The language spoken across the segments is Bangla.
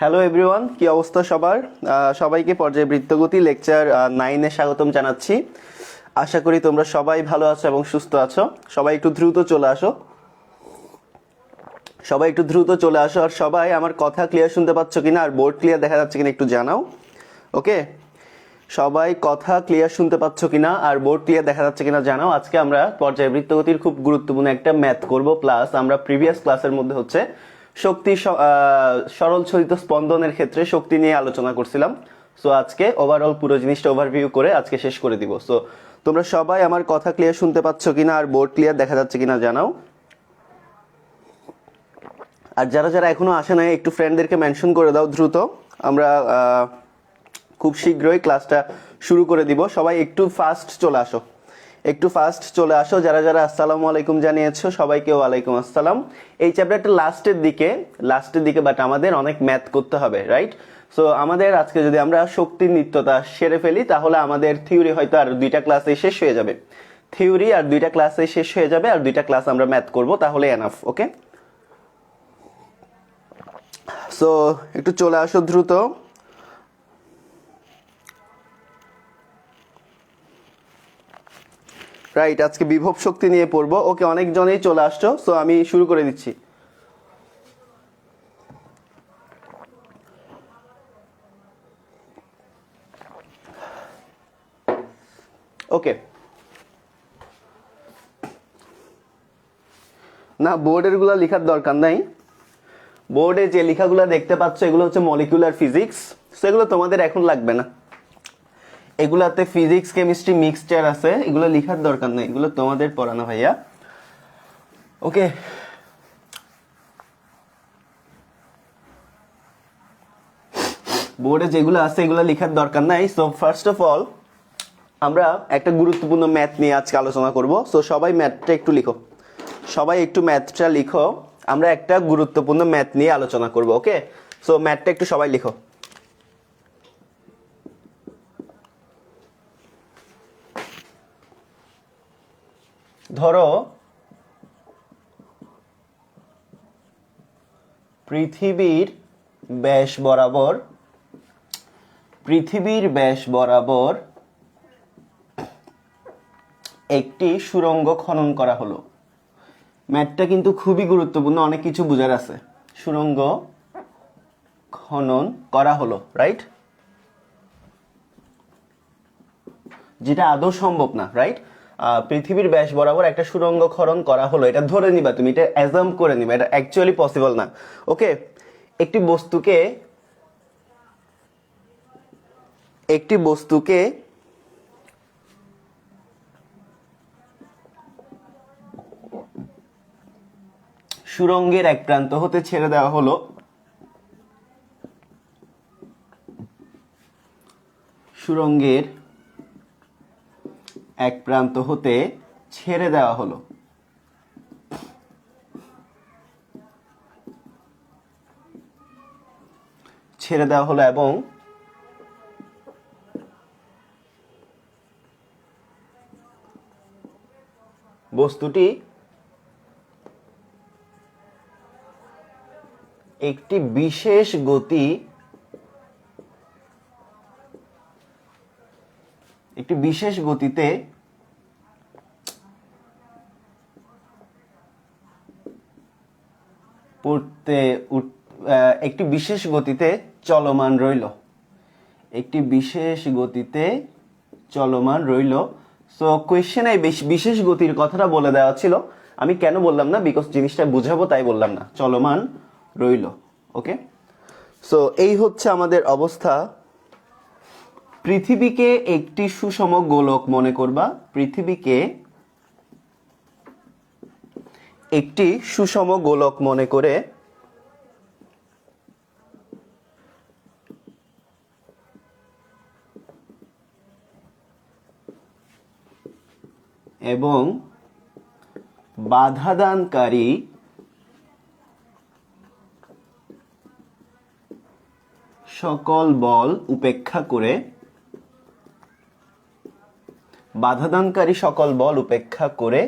হ্যালো এভরিওয়ান, কি অবস্থা সবার? সবাইকে পর্যায়বৃত্ত গতি লেকচার 9-এ স্বাগতম জানাচ্ছি। আশা করি তোমরা সবাই ভালো আছো এবং সুস্থ আছো। সবাই একটু দ্রুত চলে আসো, আর সবাই আমার কথা ক্লিয়ার শুনতে পাচ্ছ কিনা আর বোর্ড ক্লিয়ার দেখা যাচ্ছে কিনা একটু জানাও। ওকে, সবাই কথা ক্লিয়ার শুনতে পাচ্ছ কিনা আর বোর্ড ক্লিয়ার দেখা যাচ্ছে কিনা জানাও। আজকে আমরা পর্যায়বৃত্ত গতির খুব গুরুত্বপূর্ণ একটা ম্যাথ করব, প্লাস আমরা প্রিভিয়াস ক্লাসের মধ্যে হচ্ছে শক্তি সরল ছলিত স্পন্দনের ক্ষেত্রে শক্তি নিয়ে আলোচনা করছিলাম। সো আজকে ওভারঅল পুরো জিনিসটা ওভারভিউ করে আজকে শেষ করে দিব। সো তোমরা সবাই আমার কথা ক্লিয়ার শুনতে পাচ্ছ কিনা আর বোর্ড ক্লিয়ার দেখা যাচ্ছে কিনা জানাও। আর যারা যারা এখনো আসে নাই একটু ফ্রেন্ডদেরকে মেনশন করে দাও দ্রুত। আমরা খুব শীঘ্রই ক্লাসটা শুরু করে দিব। সবাই একটু ফাস্ট চলে আসো। যারা যারা আসসালামু আলাইকুম জানিয়েছো সবাইকে ওয়ালাইকুম আসসালাম। এই চ্যাপ্টারটা লাস্টের দিকে বাট আমাদের অনেক ম্যাথ করতে হবে, রাইট? সো আমাদের আজকে যদি আমরা শক্তির নিত্যতা সেরে ফেলি তাহলে আমাদের থিওরি হয়তো আর দুইটা ক্লাসে শেষ হয়ে যাবে। আর দুইটা ক্লাস আমরা ম্যাথ করব, তাহলে এনাফ। ওকে, সো একটু চলে আসো দ্রুত। রাইট, আজকে বিভব শক্তি নিয়ে পড়বো। ওকে, অনেকজনেই চলে আসছো, সো আমি শুরু করে দিচ্ছি। ওকে, না বোর্ডের গুলা লেখার দরকার নাই। বোর্ডে যে লেখাগুলো দেখতে পাচ্ছ এগুলো হচ্ছে মলিকুলার ফিজিক্স, সেগুলো তোমাদের এখন লাগবে না। এগুলাতে ফিজিক্স কেমিস্ট্রি মিক্সচার আছে, এগুলো লেখার দরকার নেই, এগুলো তোমাদের পড়ানো ভাইয়া। ওকে, বোর্ডে যেগুলো আছে এগুলো লেখার দরকার নাই। সো ফার্স্ট অফ অল আমরা একটা গুরুত্বপূর্ণ ম্যাথ নিয়ে আজকে আলোচনা করব। সো সবাই ম্যাথটা একটু লিখো। আমরা একটা গুরুত্বপূর্ণ ম্যাথ নিয়ে আলোচনা করব। ওকে, সো ম্যাথটা একটু সবাই লিখো। ধরো পৃথিবীর ব্যাস বরাবর একটি সুড়ঙ্গ খনন করা হলো। ম্যাথটা কিন্তু খুবই গুরুত্বপূর্ণ, অনেক কিছু বোঝার আছে। সুড়ঙ্গ খনন করা হলো, রাইট? যেটা আদৌ সম্ভব না, রাইট? পৃথিবীর ব্যাস বরাবর একটা সুড়ঙ্গ খনন করা হলো, এটা ধরে নিবা তুমি, এটা অ্যাজাম করে নিবা, এটা অ্যাকচুয়ালি পসিবল না। ওকে, একটি বস্তুকে সুড়ঙ্গের এক প্রান্ত হতে ছেড়ে দেওয়া হলো, সুড়ঙ্গের এক প্রান্ত হতে ছেড়ে দেওয়া হলো। এবং বস্তুটি একটি বিশেষ গতিতে চলমান রইল। সো কোয়েশ্চেনে বিশেষ গতির কথাটা বলে দেওয়া ছিল, আমি কেন বললাম না, বিকজ জিনিসটা বুঝাবো তাই বললাম না। চলমান রইল। ওকে, সো এই হচ্ছে আমাদের অবস্থা। পৃথিবীকে একটি সুষম গোলক মনে করবা, পৃথিবীকে একটি সুষম গোলক মনে করে এবং বাধাদানকারী সকল বল উপেক্ষা করে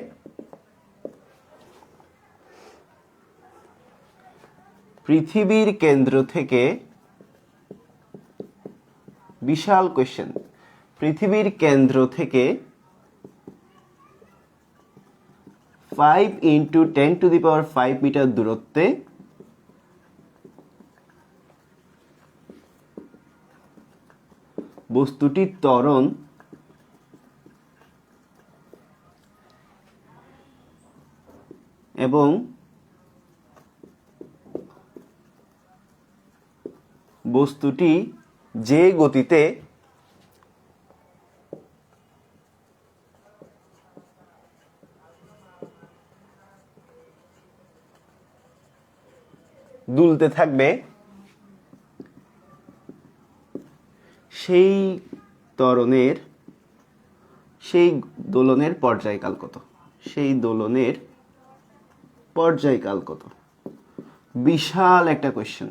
পৃথিবীর কেন্দ্র থেকে বিশাল কোয়েশ্চেন। পৃথিবীর কেন্দ্র থেকে 5 × 10⁵ মিটার দূরত্বে বস্তুটির ত্বরণ এবং বস্তুটি যে গতিতে দুলতে থাকবে সেই দোলনের পর্যায়কাল কত? সেই দোলনের পর্যায়কাল কত? বিশাল একটা কোয়েশ্চেন।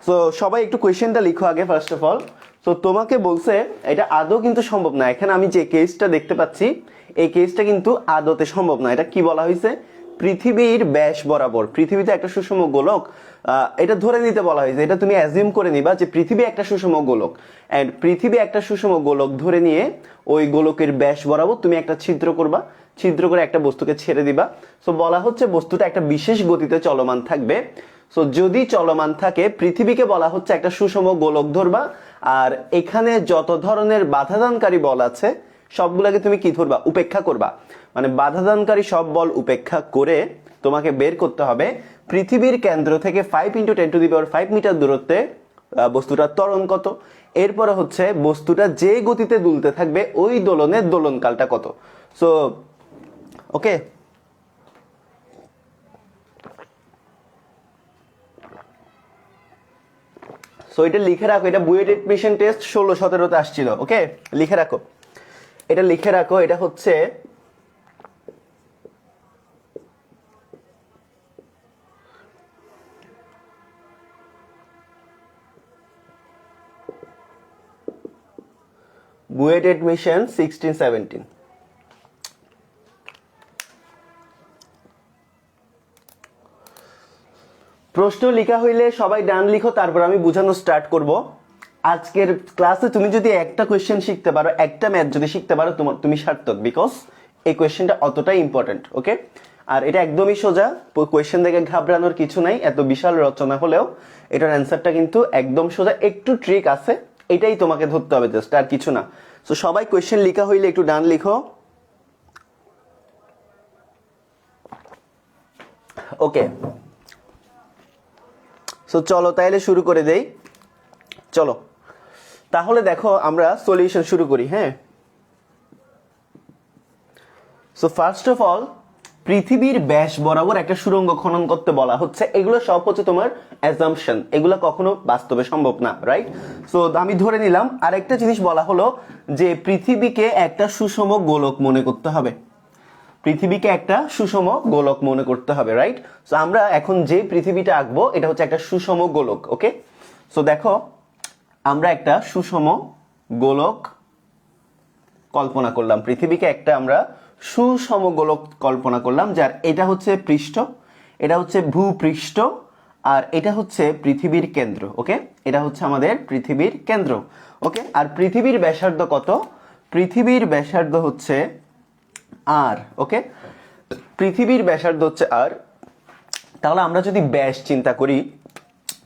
সো সবাই একটু কোয়েশ্চেনটা লিখো আগে ফার্স্ট অফ অল। সো তোমাকে বলছে এটা আদৌ কিন্তু সম্ভব না। এখানে আমি যে কেসটা দেখতে পাচ্ছি এই কেসটা কিন্তু আদতে সম্ভব না। এটা কি বলা হয়েছে? পৃথিবীর ব্যাস বরাবর, পৃথিবীতে একটা সুষম গোলক, এটা ধরে নিতে বলা হয়েছে। এটা তুমি অ্যাজিউম করে নিবা যে পৃথিবী একটা সুষম গোলক, এন্ড পৃথিবী একটা সুষম গোলক ধরে নিয়ে ওই গোলকের ব্যাস বরাবর তুমি একটা ছিদ্র করবা, ছিদ্র করে একটা বস্তুকে ছেড়ে দিবা। সো বলা হচ্ছে বস্তুটা একটা বিশেষ গতিতে চলমান থাকবে। সো যদি চলমান থাকে, পৃথিবীকে বলা হচ্ছে একটা সুষম গোলক ধরবা, আর এখানে যত ধরনের বাধাদানকারী বল আছে সবগুলোকে তুমি কি ধরবা? উপেক্ষা করবা। মানে বাধাদানকারী সব বল উপেক্ষা করে তোমাকে বের করতে হবে পৃথিবীর কেন্দ্র থেকে 5 × 10⁵ মিটার দূরত্বে বস্তুটার ত্বরণ কত। এরপরে হচ্ছে বস্তুটা যে গতিতে দুলতে থাকবে ওই দোলনের দোলনকালটা কত। সো ওকে, সো এটা লিখে রাখো। এটা বুয়েট এডমিশন টেস্ট 16-17 আসছিল। ওকে, লিখে রাখো, এটা লিখে রাখো। এটা হচ্ছে বুয়েট এডমিশন 16-17। প্রশ্ন লেখা হইলে সবাই ডান লিখো, তারপর আমি বোঝানো স্টার্ট করব। আজকের ক্লাসে তুমি যদি একটা কোয়েশ্চেন শিখতে পারো, একটা ম্যাথ যদি শিখতে পারো, তুমি সার্থক, বিকজ এই কোয়েশ্চেনটা অতটাই ইম্পর্টেন্ট। ওকে, আর এটা একদমই সোজা, কোয়েশ্চেন দেখে ঘাবড়ানোর কিছু নাই। এত বিশাল রচনা হলেও এটার অ্যান্সারটা কিন্তু একদম সোজা, একটু ট্রিক আছে, এটাই তোমাকে ধরতে হবে জাস্ট, আর কিছু না। সো সবাই কোয়েশ্চেন লেখা হইলে একটু ডান লিখো। ওকে, সো চলো তাহলে শুরু করে দেই। চলো তাহলে দেখো আমরা সলিউশন শুরু করি। হ্যাঁ, সো ফার্স্ট অফ অল পৃথিবীর ব্যাস বরাবর একটা সুড়ঙ্গ খনন করতে বলা হচ্ছে। এগুলো সব হচ্ছে তোমার অ্যাজাম্পশন, এগুলো কখনো বাস্তবে সম্ভব না, রাইট? সো আমি ধরে নিলাম। আরেকটা জিনিস বলা হলো যে পৃথিবীকে একটা সুষম গোলক মনে করতে হবে, পৃথিবীকে একটা সুষম গোলক মনে করতে হবে, রাইট? সো আমরা এখন যে পৃথিবীটা আঁকবো এটা হচ্ছে একটা সুষম গোলক। ওকে, সো দেখো আমরা একটা সুষম গোলক কল্পনা করলাম, পৃথিবীকে একটা আমরা সুষম গোলক কল্পনা করলাম, যার এটা হচ্ছে পৃষ্ঠ, এটা হচ্ছে ভূপৃষ্ঠ, আর এটা হচ্ছে পৃথিবীর কেন্দ্র। ওকে, এটা হচ্ছে আমাদের পৃথিবীর কেন্দ্র। ওকে, আর পৃথিবীর ব্যাসার্ধ কত? পৃথিবীর ব্যাসার্ধ হচ্ছে আর। ওকে, পৃথিবীর ব্যাসার্ধ হচ্ছে আর। তাহলে আমরা যদি ব্যাস চিন্তা করি,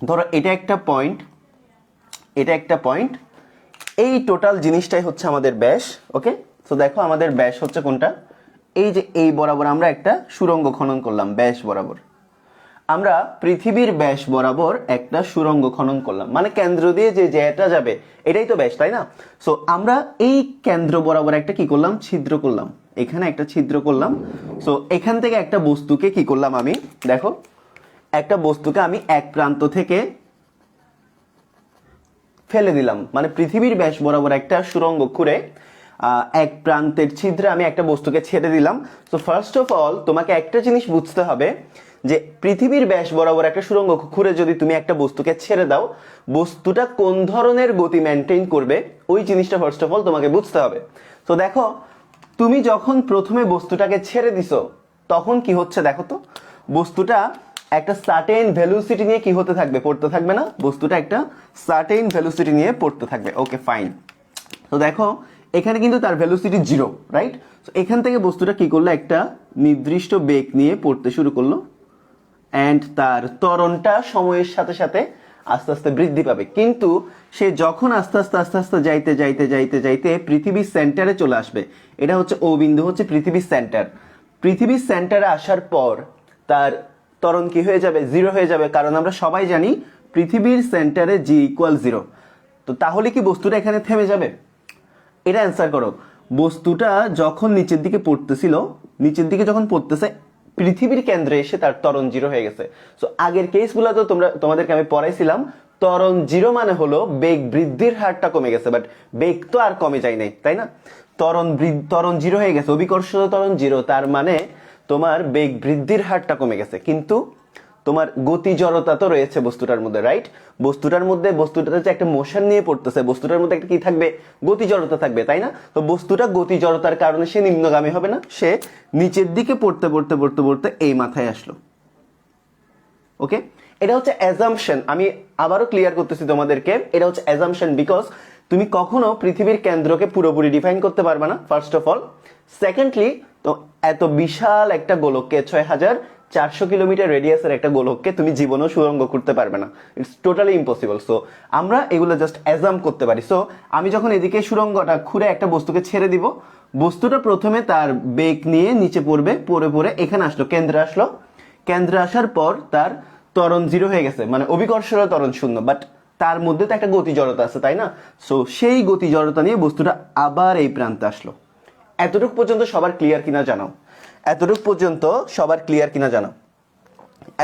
ধরো এটা একটা পয়েন্ট, এটা একটা পয়েন্ট, এই টোটাল জিনিসটাই হচ্ছে আমাদের ব্যাস। ওকে, তো দেখো আমাদের ব্যাস হচ্ছে কোনটা? এই যে এই বরাবর আমরা একটা সুড়ঙ্গ খনন করলাম, ব্যাস বরাবর আমরা পৃথিবীর ব্যাস বরাবর একটা সুড়ঙ্গ খনন করলাম, মানে কেন্দ্র দিয়ে যে যেটা যাবে এটাই তো ব্যাস, তাই না? সো আমরা এই কেন্দ্র বরাবর একটা কি করলাম? ছিদ্র করলাম, এখানে একটা ছিদ্র করলাম। সো এখান থেকে একটা বস্তুকে কি করলাম আমি, দেখো একটা বস্তুকে আমি এক প্রান্ত থেকে ফেলে দিলাম, মানে পৃথিবীর ব্যাস বরাবর একটা সুড়ঙ্গ খুঁড়ে এক প্রান্তের ছিদ্রে আমি একটা বস্তুকে ছেড়ে দিলাম। তো ফার্স্ট অফ অল তোমাকে একটা জিনিস বুঝতে হবে যে পৃথিবীর ব্যাস বরাবর একটা সুড়ঙ্গ খুঁড়ে যদি তুমি একটা বস্তুকে ছেড়ে দাও, বস্তুটা কোন ধরনের গতি মেনটেন করবে ওই জিনিসটা ফার্স্ট অফ অল তোমাকে বুঝতে হবে। তো দেখো তুমি যখন প্রথমে বস্তুটাকে ছেড়ে দিছো তখন কি হচ্ছে দেখো তো, বস্তুটা একটা সার্টেন ভেলোসিটি নিয়ে কি হতে থাকবে, পড়তে থাকবে না, বস্তুটা একটা সার্টেন ভেলোসিটি নিয়ে পড়তে থাকবে। Okay fine. তো দেখো এখানে কিন্তু তার ভেলোসিটি 0, রাইট? তো এখান থেকে বস্তুটা কি করলো, একটা নির্দিষ্ট বেগ নিয়ে পড়তে শুরু করলো, অ্যান্ড তার ত্বরণটা সময়ের সাথে সাথে আস্তে আস্তে বৃদ্ধি পাবে। কিন্তু সে যখন আস্তে আস্তে আস্তে আস্তে যাইতে যাইতে যাইতে যাইতে পৃথিবীর সেন্টারে চলে আসবে, এটা হচ্ছে ও বিন্দু, হচ্ছে পৃথিবীর সেন্টার। পৃথিবীর সেন্টারে আসার পর তার ত্বরণ কি হয়ে যাবে, 0 হয়ে যাবে, কারণ আমরা সবাই জানি পৃথিবীর সেন্টারে G=0। তো তাহলে কি বস্তুটা এখানে থেমে যাবে? এটা অ্যান্সার করো। বস্তুটা যখন নিচের দিকে পড়তেছিল, নিচের দিকে যখন পড়তেছে, পৃথিবীর কেন্দ্রে এসে তার ত্বরণ 0 হয়ে গেছে। সো আগের কেসগুলো তো তোমাদেরকে আমি পড়াইছিলাম, ত্বরণ 0 মানে হলো বেগ বৃদ্ধির হারটা কমে গেছে, বাট বেগ তো আর কমে যায় নাই, তাই না? ত্বরণ 0 হয়ে গেছে, অভিকর্ষ ত্বরণ 0, তার মানে তোমার বেগ বৃদ্ধির হারটা কমে গেছে, কিন্তু তোমার গতি জড়তা তো রয়েছে বস্তুটার মধ্যে, রাইট? বস্তুটাতে যে একটা মোশন নিয়ে পড়তেছে, বস্তুটার মধ্যে একটা কি থাকবে, গতি জড়তা থাকবে, তাই না? তো বস্তুটা গতি জড়তার কারণে সে নিম্নগামী হবে না, সে নিচের দিকে পড়তে পড়তে পড়তে পড়তে এই মাথায় আসলো। ওকে, এটা হচ্ছে অ্যাজাম্পশন। আমি আবারও ক্লিয়ার করতেছি তোমাদেরকে, এটা হচ্ছে অ্যাজাম্পশন, বিকজ তুমি কখনো পৃথিবীর কেন্দ্রকে পুরোপুরি ডিফাইন করতে পারবে না, ফার্স্ট অফ অল। সেকেন্ডলি, তো এত বিশাল একটা গোলককে, 6400 কিলোমিটার রেডিয়াসের একটা গোলককে তুমি জীবনেও সুরঙ্গ করতে পারবে না, ইটস টোটালি ইম্পসিবল। সো আমরা এগুলো জাস্ট অ্যাজাম করতে পারি। সো আমি যখন এদিকে সুরঙ্গটা খুঁড়ে একটা বস্তুকে ছেড়ে দিব, বস্তুটা প্রথমে তার বেগ নিয়ে নিচে পড়বে, পড়ে পড়ে এখানে আসলো, কেন্দ্রে আসলো। কেন্দ্রে আসার পর তার ত্বরণ 0 হয়ে গেছে, মানে অভিকর্ষের ত্বরণ 0, বাট তার মধ্যে তো একটা গতি জড়তা আছে, তাই না? সো সেই গতি জড়তা নিয়ে বস্তুটা আবার এই প্রান্তে আসলো। এতটুকু পর্যন্ত সবার ক্লিয়ার কিনা জানাও, এতটুকু পর্যন্ত সবার ক্লিয়ার কিনা জানাও,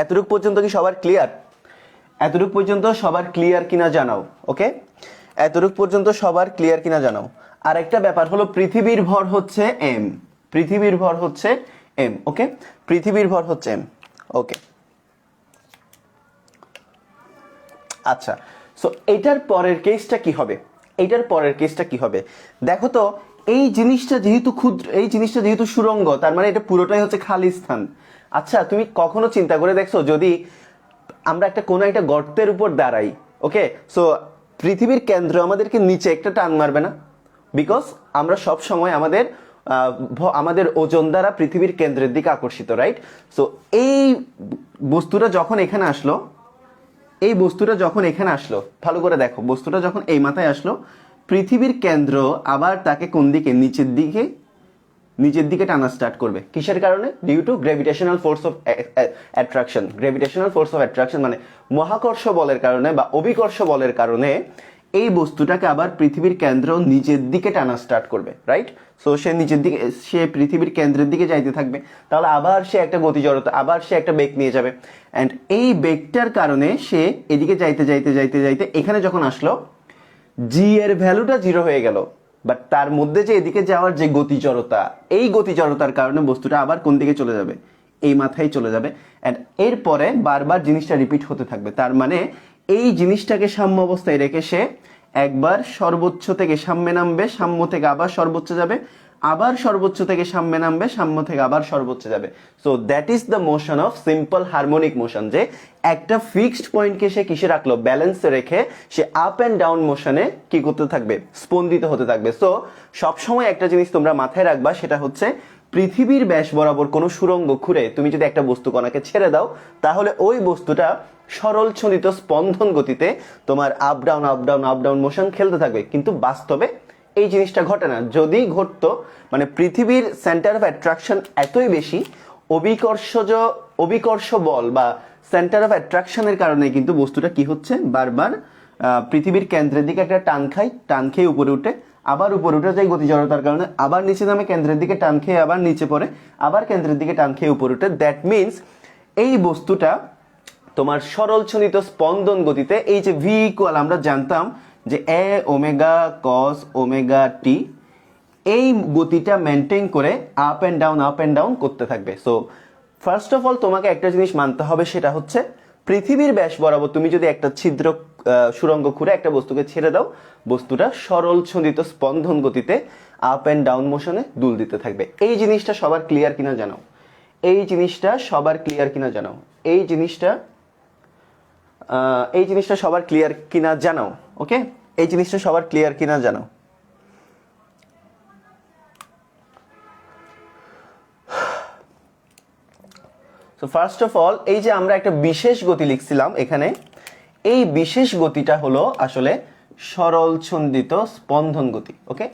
এতটুকু পর্যন্ত কি সবার ক্লিয়ার? এতটুকু পর্যন্ত সবার ক্লিয়ার কিনা জানাও। ওকে, এতটুকু পর্যন্ত সবার ক্লিয়ার কিনা জানাও। আর একটা ব্যাপার হলো, পৃথিবীর ভর হচ্ছে m, পৃথিবীর ভর হচ্ছে m। ওকে, পৃথিবীর ভর হচ্ছে m। ওকে, আচ্ছা। সো এটার পরের কেসটা কি হবে, এইটার পরের কেসটা কি হবে দেখো তো। এই জিনিসটা যেহেতু ক্ষুদ্র, এই জিনিসটা যেহেতু সুরঙ্গ, তার মানে এটা পুরোটাই হচ্ছে খালি স্থান। আচ্ছা, তুমি কখনো চিন্তা করে দেখছো, যদি আমরা একটা কোনো একটা গর্তের উপর দাঁড়াই, ওকে, সো পৃথিবীর কেন্দ্র আমাদেরকে নিচে একটা টান মারবে না? বিকজ আমরা সব সময় আমাদের ওজন দ্বারা পৃথিবীর কেন্দ্রের দিকে আকর্ষিত, রাইট? সো এই বস্তুটা যখন এখানে আসলো, এই বস্তুটা যখন এখানে আসলো, ভালো করে দেখো, বস্তুটা যখন এই মাথায় আসলো, পৃথিবীর কেন্দ্র আবার তাকে কোন দিকে, নিচের দিকে টানা স্টার্ট করবে। কিসের কারণে? Due to gravitational force of attraction. Gravitational force of attraction মানে মহাকর্ষ বলের কারণে বা অভিকর্ষ বলের কারণে এই বস্তুটাকে আবার পৃথিবীর কেন্দ্র নিচের দিকে টানা স্টার্ট করবে, রাইট? সো সে পৃথিবীর কেন্দ্রের দিকে যাইতে থাকবে, তাহলে আবার সে একটা গতি জড়তা, আবার সে একটা বেগ নিয়ে যাবে, অ্যান্ড এই বেগটার কারণে সে এদিকে যাইতে যাইতে যাইতে যাইতে এখানে যখন আসলো, জি এর ভ্যালুটা 0 হয়ে গেল, বাট তার মধ্যে যে এদিকে যাওয়ার যে গতি জড়তা, এই গতি জড়তার কারণে বস্তুটা আবার কোন দিকে চলে যাবে, এই মাথায় চলে যাবে, অ্যান্ড এরপরে বারবার জিনিসটা রিপিট হতে থাকবে। তার মানে এই জিনিসটাকে সাম্য অবস্থায় রেখে সে একবার সর্বোচ্চ থেকে সাম্যে নামবে, সাম্য থেকে আবার সর্বোচ্চ যাবে, আবার সর্বোচ্চ থেকে সাম্যে নামবে, সাম্য থেকে আবার সর্বোচ্চ যাবে। So that is the motion of simple harmonic motion, যে একটা ফিক্সড পয়েন্টকে সে কিসে রাখলো, ব্যালেন্সে রেখে সে আপ অ্যান্ড ডাউন মোশনে কি করতে থাকবে, স্পন্দিত হতে থাকবে। সো সবসময় একটা জিনিস তোমরা মাথায় রাখবা, সেটা হচ্ছে পৃথিবীর ব্যাস বরাবর কোনো সুরঙ্গ খুঁড়ে তুমি যদি একটা বস্তু কণাকে ছেড়ে দাও, তাহলে ওই বস্তুটা সরল ছন্দিত স্পন্দন গতিতে তোমার up down up down up down motion খেলতে থাকবে। কিন্তু বাস্তবে এই জিনিসটা ঘটে না। যদি ঘটতো, মানে পৃথিবীর সেন্টার অফ অ্যাট্রাকশন এতই বেশি, অভিকর্ষ বল বা সেন্টার অফ অ্যাট্রাকশনের কারণে কিন্তু বস্তুটা কি হচ্ছে, বারবার পৃথিবীর কেন্দ্রের দিকে একটা টান খেয়ে উপরে উঠে, আবার উপরে উঠে যায় গতি জড়তার কারণে, আবার নিচে নামে, কেন্দ্রের দিকে টান খেয়ে আবার নিচে পড়ে, আবার কেন্দ্রের দিকে টান খেয়ে উপরে উঠে। দ্যাট মিনস এই বস্তুটা তোমার সরল ছন্দিত স্পন্দন গতিতে, এই যে ভি ইকুয়াল আমরা জানতাম যে এ ওমেগা কস ওমেগা টি, এই গতিটা মেনটেন করে আপ অ্যান্ড ডাউন করতে থাকবে। সো ফার্স্ট অফ অল তোমাকে একটা জিনিস মানতে হবে, সেটা হচ্ছে পৃথিবীর ব্যাস বরাবর তুমি যদি একটা ছিদ্র সুরঙ্গ খুঁড়ে একটা বস্তুকে ছেড়ে দাও, বস্তুটা সরল ছন্দিত স্পন্দন গতিতে আপ অ্যান্ড ডাউন মোশনে দুল দিতে থাকবে। এই জিনিসটা সবার ক্লিয়ার কিনা জানাও, এই জিনিসটা সবার ক্লিয়ার কিনা জানাও। এই জিনিসটা সবার ক্লিয়ার কিনা জানাও। ওকে, এই জিনিসটা সবার ক্লিয়ার কিনা জানাও। সো ফার্স্ট অফ অল, এই যে আমরা একটা বিশেষ গতি লিখছিলাম এখানে, এই বিশেষ গতিটা হলো আসলে সরল ছন্দিত স্পন্দন গতি। ওকে,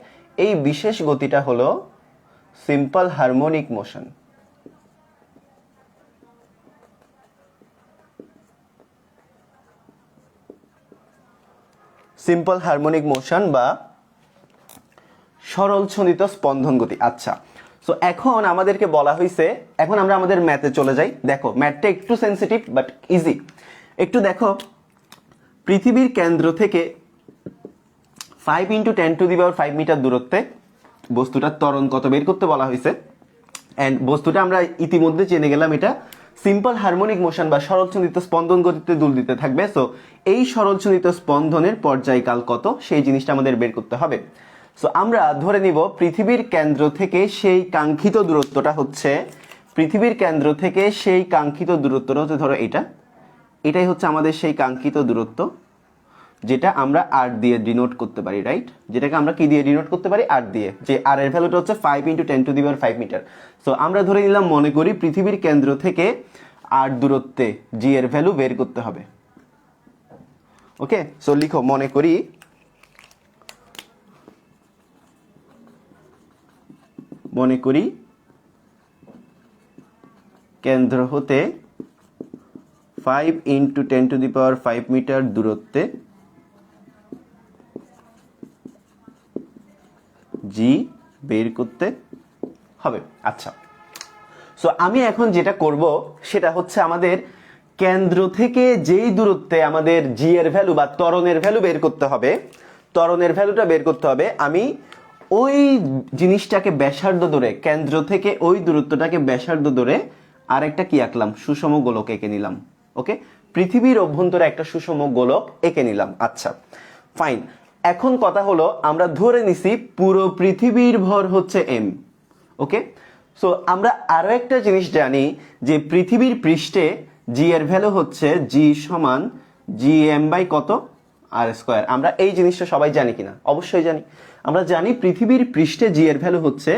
এই বিশেষ গতিটা হলো simple harmonic motion. Simple harmonic motion বা সরল ছন্দিত স্পন্দন গতি। আচ্ছা, সো এখন আমাদেরকে বলা হয়েছে, এখন আমরা আমাদের ম্যাথে চলে যাই। দেখো ম্যাথটা একটু সেন্সিটিভ বাট ইজি। একটু দেখো, পৃথিবীর কেন্দ্র থেকে 5 × 10⁵ মিটার দূরত্বে বস্তুটার ত্বরণ কত বের করতে বলা হয়েছে। অ্যান্ড বস্তুটা আমরা ইতিমধ্যে জেনে গেলাম, এটা সিম্পল হারমোনিক মোশন বা সরলছন্দিত স্পন্দন গতিতে দুল দিতে থাকবে। সো এই সরলছন্দিত স্পন্দনের পর্যায়কাল কত, সেই জিনিসটা আমাদের বের করতে হবে। সো আমরা ধরে নিব পৃথিবীর কেন্দ্র থেকে সেই কাঙ্ক্ষিত দূরত্বটা হচ্ছে, পৃথিবীর কেন্দ্র থেকে সেই কাঙ্ক্ষিত দূরত্বটা হচ্ছে, ধরো এটাই হচ্ছে আমাদের সেই কাঙ্ক্ষিত দূরত্ব, যেটা আমরা আর দিয়ে ডিনোট করতে পারি, রাইট? যেটাকে আমরা কি দিয়ে ডিনোট করতে পারি? আর দিয়ে। যে আর এর ভ্যালুটা হচ্ছে 5 × 10⁵ মিটার। সো আমরা ধরে নিলাম, মনে করি পৃথিবীর কেন্দ্র থেকে আর দূরত্বে জি এর ভ্যালু বের করতে হবে। ওকে, সো লিখো, মনে করি কেন্দ্র হতে 5 × 10⁵ মিটার দূরত্বে জি বের করতে হবে। আচ্ছা, সো আমি এখন যেটা করব সেটা হচ্ছে, আমাদের কেন্দ্র থেকে যেই দূরত্বে আমাদের জি এর ভ্যালু বা ত্বরণের ভ্যালু বের করতে হবে, ত্বরণের ভ্যালুটা বের করতে হবে, আমি ওই জিনিসটাকে ব্যাসার্ধ ধরে, কেন্দ্র থেকে ওই দূরত্বটাকে ব্যাসার্ধ ধরে আরেকটা কি আঁকলাম, সুষম গোলক এঁকে নিলাম। ওকে, পৃথিবীর অভ্যন্তরে একটা সুষম গোলক এঁকে নিলাম। আচ্ছা ফাইন, এখন কথা হলো, আমরা ধরে নিছি পুরো পৃথিবীর ভর হচ্ছে এম। ওকে, সো আমরা আরো একটা জিনিস জানি, যে পৃথিবীর পৃষ্ঠে জি এর ভ্যালু হচ্ছে জি সমান জি এম বাই কত, আর স্কোয়ার। আমরা এই জিনিসটা সবাই জানি কিনা? অবশ্যই জানি। আমরা জানি পৃথিবীর পৃষ্ঠে জি এর ভ্যালু হচ্ছে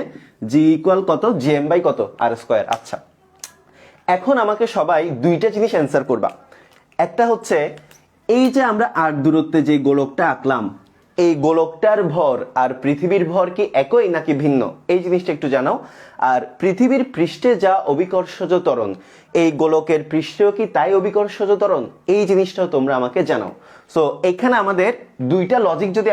জি ইকুয়াল কত, জি এম বাই কত, আর স্কোয়ার। আচ্ছা, এখন আমাকে সবাই দুইটা জিনিস অ্যান্সার করবা। একটা হচ্ছে, এই যে আমরা আর দূরত্বে যে গোলকটা আঁকলাম, এই গোলকটার ভর আর পৃথিবীর ভর কি একই নাকি ভিন্ন, এই জিনিসটা একটু জানাও। আর পৃথিবীর পৃষ্ঠে যা অভিকর্ষজ ত্বরণ, এই গোলকের পৃষ্ঠেও কি তাই অভিকর্ষজ ত্বরণ, এই জিনিসটাও তোমরা আমাকে জানাও। সো এখানে আমাদের দুইটা লজিক যদি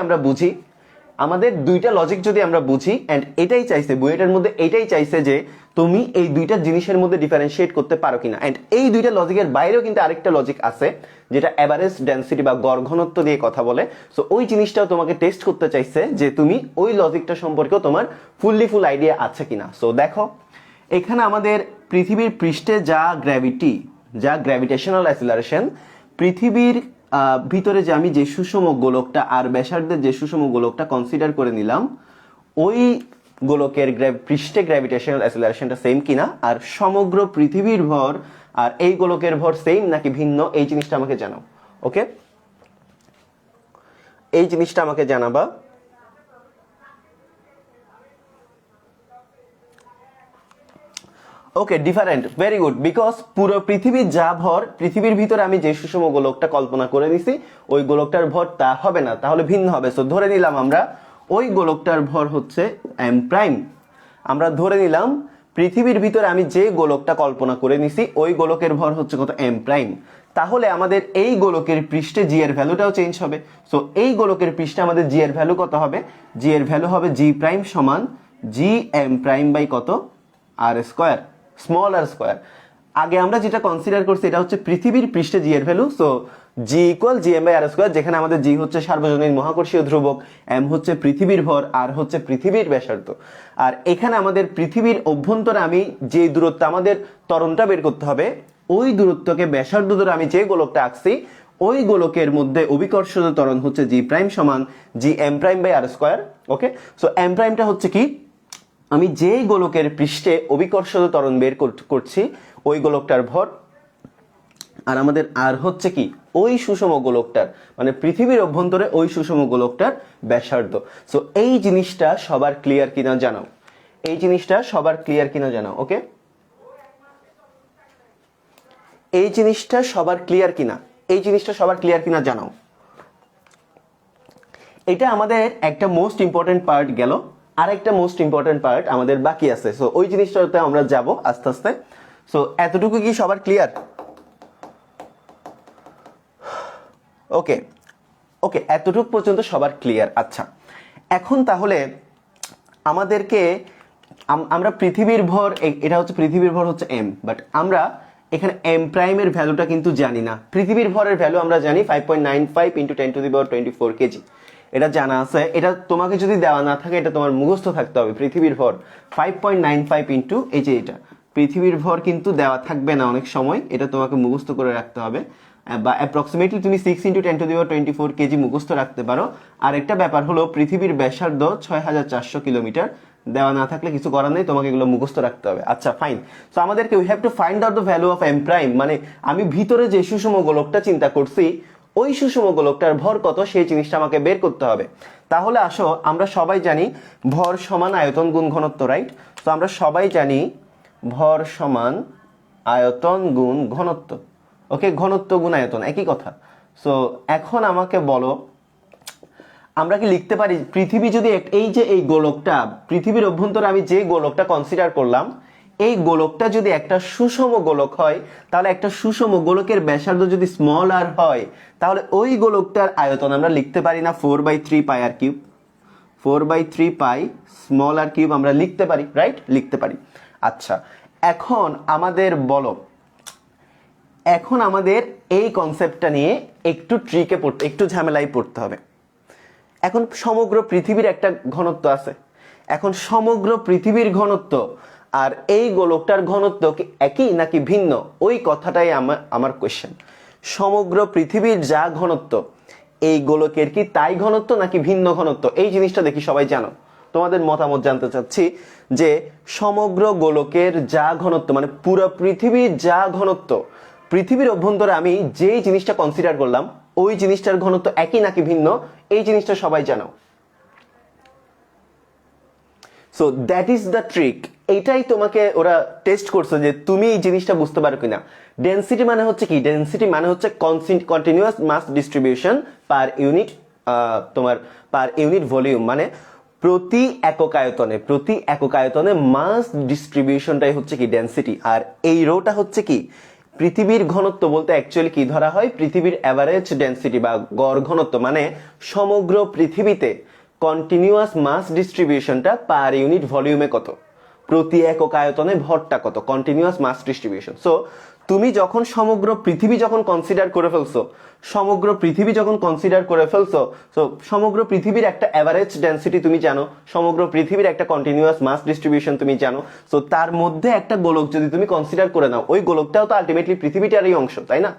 আমরা বুঝি, এন্ড এটাই চাইছে বুয়েটের মধ্যে, এটাই চাইছে যে তুমি এই দুইটা জিনিসের মধ্যে ডিফারেন্সিয়েট করতে পারো কিনা। এন্ড এই দুইটা লজিকের বাইরেও কিন্তু আরেকটা লজিক আছে, যেটা এভারেজ ডেনসিটি বা গড় ঘনত্ব দিয়ে কথা বলে। সো ওই জিনিসটাও তোমাকে টেস্ট করতে চাইছে, যে তুমি ওই লজিকটা সম্পর্কেও তোমার ফুল আইডিয়া আছে কিনা। সো দেখো, এখানে আমাদের পৃথিবীর পৃষ্ঠে যা গ্র্যাভিটেশনাল অ্যাসিলারেশন, পৃথিবীর ভিতরে যে আমি যে সুষম গোলকটা আর ব্যাসার্ধের যে সুষম গোলকটা কনসিডার করে নিলাম, ওই গোলকের পৃষ্ঠে গ্র্যাভিটেশনাল অ্যাসিলারেশনটা সেম কিনা, আর সমগ্র পৃথিবীর ভর আর এই গোলকের ভর সেম নাকি ভিন্ন, এই জিনিসটা আমাকে জানাও। ওকে, এই জিনিসটা আমাকে জানাবা। ওকে, ডিফারেন্ট, ভেরি গুড। বিকজ পুরো পৃথিবীর যা ভর, পৃথিবীর ভিতরে আমি যে সুষম গোলকটা কল্পনা করে নিছি, ওই গোলকটার ভর তা হবে না, তাহলে ভিন্ন হবে। সো ধরে নিলাম আমরা ওই গোলকটার ভর হচ্ছে এম প্রাইম। আমরা ধরে নিলাম পৃথিবীর ভিতরে আমি যে গোলকটা কল্পনা করে নিছি, ওই গোলকের ভর হচ্ছে কত, এম প্রাইম। তাহলে আমাদের এই গোলকের পৃষ্ঠে জি এর ভ্যালুটাও চেঞ্জ হবে। সো এই গোলকের পৃষ্ঠে আমাদের জি এর ভ্যালু কত হবে, জি এর ভ্যালু হবে জি প্রাইম সমান জি এম প্রাইম বাই কত, আর স্কোয়ার, স্মল আর স্কোয়ার। আগে আমরা যেটা কনসিডার করছি এটা হচ্ছে পৃথিবীর পৃষ্ঠে জি এর value. So g equal G M by R square, যেখানে আমাদের জি হচ্ছে সার্বজনীন মহাকর্ষীয় ধ্রুবক, এম হচ্ছে পৃথিবীর ভর, আর হচ্ছে পৃথিবীর ব্যাসার্ধ। আর এখানে আমাদের পৃথিবীর অভ্যন্তরে আমি যে দূরত্ব আমাদের ত্বরণটা বের করতে হবে, ওই দূরত্বকে ব্যাসার্ধ ধরে আমি যে গোলকটা আঁকছি, ওই গোলকের মধ্যে অভিকর্ষজ ত্বরণ হচ্ছে জি প্রাইম সমান G M prime by R square. Okay, so M প্রাইমটা হচ্ছে কি, আমি যেই গোলকের পৃষ্ঠে অভিকর্ষজ ত্বরণ বের করছি ওই গোলকটার ভর, আর আমাদের আর হচ্ছে কি ওই সুষম গোলকটার মানে পৃথিবীর অভ্যন্তরে ওই সুষম গোলকটার ব্যাসার্ধ। সো এই জিনিসটা সবার ক্লিয়ার কিনা জানাও, এই জিনিসটা সবার ক্লিয়ার কিনা জানাও। ওকে, এই জিনিসটা সবার ক্লিয়ার কিনা, এই জিনিসটা সবার ক্লিয়ার কিনা জানাও। এটা আমাদের একটা মোস্ট ইম্পর্টেন্ট পার্ট গেল, আর একটা মোস্ট ইম্পর্টেন্ট পার্ট আমাদের বাকি আছে। সো ওই জিনিসটাতে আমরা যাব আস্তে আস্তে। সো এতটুকু কি সবার ক্লিয়ার? ওকে ওকে, এতটুকু পর্যন্ত সবার ক্লিয়ার। আচ্ছা, এখন তাহলে আমাদেরকে আমরা পৃথিবীর ভর, এটা হচ্ছে পৃথিবীর ভর হচ্ছে m, বাট আমরা এখানে m প্রাইমের ভ্যালুটা কিন্তু জানি না। পৃথিবীর ভরের ভ্যালু আমরা জানি 5.95 × 10⁻24 কেজি, এটা জানা আছে। এটা তোমাকে যদি দেওয়া না থাকে এটা তোমার মুখস্থ থাকতে হবে। পৃথিবীর ভর 5.95 ইন্টু এই যে এটা, পৃথিবীর ভর কিন্তু দেওয়া থাকবে না অনেক সময়, এটা তোমাকে মুখস্থ করে রাখতে হবে, বা অ্যাপ্রক্সিমেটলি তুমি 6 × 10⁻24 কেজি মুখস্থ রাখতে পারো। আর একটা ব্যাপার হলো পৃথিবীর ব্যাসার্ধ 6400 কিলোমিটার, দেওয়া না থাকলে কিছু করার নেই, তোমাকে এগুলো মুখস্থ রাখতে হবে। আচ্ছা ফাইন। সো আমাদেরকে we have to find out the value of m prime, মানে আমি ভিতরে যে সুষম গোলকটা চিন্তা করছি ওই সুষম গোলকটার ভর কত সেই জিনিসটা আমাকে বের করতে হবে। তাহলে আসো, আমরা সবাই জানি ভর সমান আয়তন গুণ ঘনত্ব, রাইট? তো আমরা সবাই জানি ভর সমান আয়তন গুণ ঘনত্ব। ওকে, ঘনত্ব গুণ আয়তন একই কথা। সো এখন আমাকে বলো, আমরা কি লিখতে পারি পৃথিবী যদি এই যে এই গোলকটা, পৃথিবীর অভ্যন্তরে আমি যে গোলকটা কনসিডার করলাম এই গোলকটা যদি একটা সুষম গোলক হয়, তাহলে একটা সুষম গোলকের ব্যাসার্ধ যদি স্মল আর হয়, তাহলে ওই গোলকটার আয়তন আমরা লিখতে পারি না 4/3 পাই আর কিউব, 4/3 পাই স্মল আর কিউব আমরা লিখতে পারি, রাইট? লিখতে পারি। আচ্ছা, এখন আমাদের বলো, এখন আমাদের এই কনসেপ্টটা নিয়ে একটু ট্রিকে পড়তে, একটু ঝামেলায় পড়তে হবে। এখন সমগ্র পৃথিবীর একটা ঘনত্ব আছে, এখন সমগ্র পৃথিবীর ঘনত্ব আর এই গোলকটার ঘনত্ব কি একই নাকি ভিন্ন, ওই কথাটাই আমার কোয়েশ্চেন। সমগ্র পৃথিবীর যা ঘনত্ব এই গোলকের কি তাই ঘনত্ব নাকি ভিন্ন ঘনত্ব, এই জিনিসটা দেখি সবাই জানো। তোমাদের মতামত জানতে চাচ্ছি যে সমগ্র গোলকের যা ঘনত্ব মানে পুরো পৃথিবীর যা ঘনত্ব, পৃথিবীর অভ্যন্তরে আমি যেই জিনিসটা কনসিডার করলাম ওই জিনিসটার ঘনত্ব একই নাকি ভিন্ন, এই জিনিসটা সবাই জানো। So that is the trick. এইটাই তোমাকে ওরা টেস্ট করছে যে তুমি এই জিনিসটা বুঝতে পারো কিনা। ডেনসিটি মানে হচ্ছে কি? ডেনসিটি মানে হচ্ছে কন্টিনিউয়াস মাস ডিস্ট্রিবিউশন পার ইউনিট, তোমার পার ইউনিট ভলিউম, মানে প্রতি একক আয়তনে মাস ডিস্ট্রিবিউশনটাই হচ্ছে কি ডেনসিটি। আর এই রোটা হচ্ছে কি পৃথিবীর ঘনত্ব বলতে অ্যাকচুয়ালি কি ধরা হয়, পৃথিবীর অ্যাভারেজ ডেনসিটি বা গড় ঘনত্ব, মানে সমগ্র পৃথিবীতে কন্টিনিউয়াস মাস ডিস্ট্রিবিউশনটা পার ইউনিট ভলিউমে কত, প্রতি একক আয়তনে ভরটা কত, কন্টিনিউয়াস মাস ডিস্ট্রিবিউশন। সো তুমি যখন সমগ্র পৃথিবী যখন কনসিডার করে ফেলছো, সমগ্র পৃথিবী যখন কনসিডার করে ফেলছো, সো সমগ্র পৃথিবীর একটা অ্যাভারেজ ডেনসিটি তুমি জানো, সমগ্র পৃথিবীর একটা কন্টিনিউয়াস মাস ডিস্ট্রিবিউশন তুমি জানো। সো তার মধ্যে একটা গোলক যদি তুমি কনসিডার করে নাও, ওই গোলকটাও তো আলটিমেটলি পৃথিবীটারই অংশ, তাই না?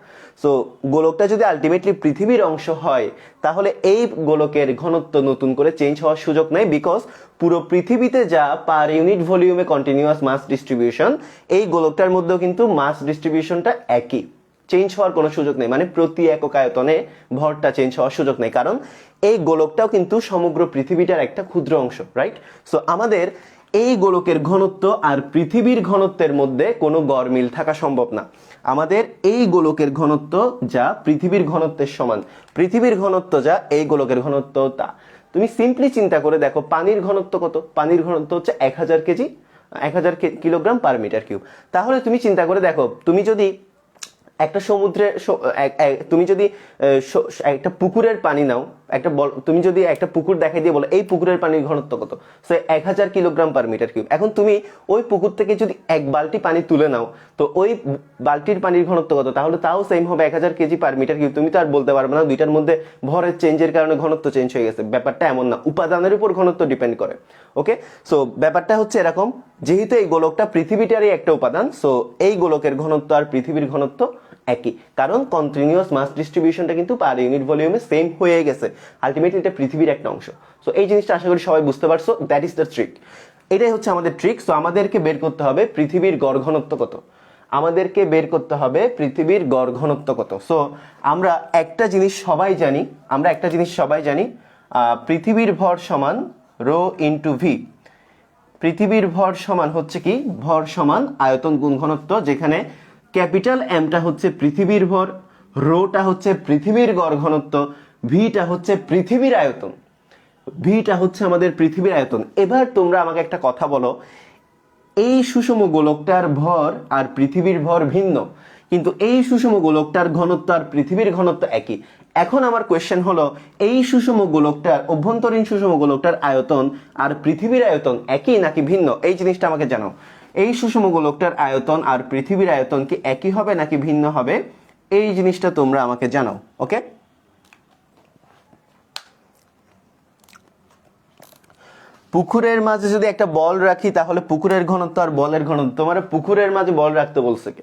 সো গোলকটা যদি আলটিমেটলি পৃথিবীর অংশ হয়, তাহলে এই গোলকের ঘনত্ব নতুন করে চেঞ্জ হওয়ার সুযোগ নেই, বিকজ পুরো পৃথিবীতে যা পার ইউনিট ভলিউমে কন্টিনিউয়াস মাস ডিস্ট্রিবিউশন, এই গোলকটার মধ্যেও কিন্তু মাস ডিস্ট্রিবিউশনটা একই, চেঞ্জ হওয়ার কোনো সুযোগ নেই, মানে প্রতি একক আয়তনে ভরটা চেঞ্জ হওয়ার সুযোগ নেই, কারণ এই গোলকটাও কিন্তু সমগ্র পৃথিবীটার একটা ক্ষুদ্র অংশ, রাইট? সো আমাদের এই গোলকের ঘনত্ব আর পৃথিবীর ঘনত্বের মধ্যে কোনো গড় মিল থাকা সম্ভব না। আমাদের এই গোলকের ঘনত্ব যা পৃথিবীর ঘনত্বের সমান, পৃথিবীর ঘনত্ব যা এই গোলকের ঘনত্ব তা। তুমি সিম্পলি চিন্তা করে দেখো পানির ঘনত্ব কত, পানির ঘনত্ব হচ্ছে 1000 KG, 1000 kilogram per metre cube. তাহলে তুমি চিন্তা করে দেখো, তুমি যদি একটা সমুদ্রে, তুমি যদি একটা পুকুরের পানি নাও, তুমি যদি একটা পুকুর দেখাই দিয়ে বলো এই পুকুরের পানির ঘনত্ব কত, সে 1000 কিলোগ্রাম পার মিটার কিউব। এখন তুমি ওই পুকুর থেকে যদি এক বালতি পানি তুলে নাও, তো ওই বালতির পানির ঘনত্ব কত, তাহলে তাও সেম হবে 1000 কেজি পার মিটার কিউব। তুমি তো আর বলতে পারবে না দুইটার মধ্যে ভরের চেঞ্জের কারণে ঘনত্ব চেঞ্জ হয়ে গেছে, ব্যাপারটা এমন না, উপাদানের উপর ঘনত্ব ডিপেন্ড করে। ওকে, সো ব্যাপারটা হচ্ছে এরকম, যেহেতু এই গোলকটা পৃথিবীটারই একটা উপাদান, সো এই গোলকের ঘনত্ব আর পৃথিবীর ঘনত্ব একই, কারণ কন্টিনিউয়াস মাস ডিস্ট্রিবিউশনটা কিন্তু পার ইউনিট ভলিউমে সেম হয়ে গেছে, আলটিমেটলি এটা পৃথিবীর একটা অংশ। সো এই জিনিসটা আশা করি সবাই বুঝতে পারছো, দ্যাট ইজ দ্য ট্রিক। এটাই হচ্ছে আমাদের ট্রিক। সো আমাদেরকে বের করতে হবে পৃথিবীর গড় ঘনত্ব কত, আমাদেরকে বের করতে হবে পৃথিবীর গড় ঘনত্ব কত। সো আমরা একটা জিনিস সবাই জানি, পৃথিবীর ভর সমান রো ইন্টু ভি। পৃথিবীর ভর সমান হচ্ছে কি, ভর সমান আয়তন গুণ ঘনত্ব, যেখানে ক্যাপিটাল এমটা হচ্ছে পৃথিবীর ভর, রোটা হচ্ছে পৃথিবীর গড় ঘনত্ব, ভিটা হচ্ছে পৃথিবীর আয়তন, ভিটা হচ্ছে আমাদের পৃথিবীর আয়তন। এবার তোমরা আমাকে একটা কথা বলো, এই সুষম গোলকটার ভর আর পৃথিবীর ভর ভিন্ন, কিন্তু এই সুষম গোলকটার ঘনত্ব আর পৃথিবীর ঘনত্ব একই। এখন আমার কোয়েশ্চেন হলো, এই সুষম গোলকটার, অভ্যন্তরীণ সুষম গোলকটার আয়তন আর পৃথিবীর আয়তন একই নাকি ভিন্ন? এই জিনিসটা আমাকে জানাও। এই সুষম গোলকটার আয়তন আর পৃথিবীর আয়তন কি একই হবে নাকি ভিন্ন হবে? এই জিনিসটা তোমরা আমাকে জানাও। ওকে, পুকুরের মাঝে যদি একটা বল রাখি তাহলে পুকুরের ঘনত্ব আর বলের ঘনত্ব, তোমার পুকুরের মাঝে বল রাখতে বলছে কে?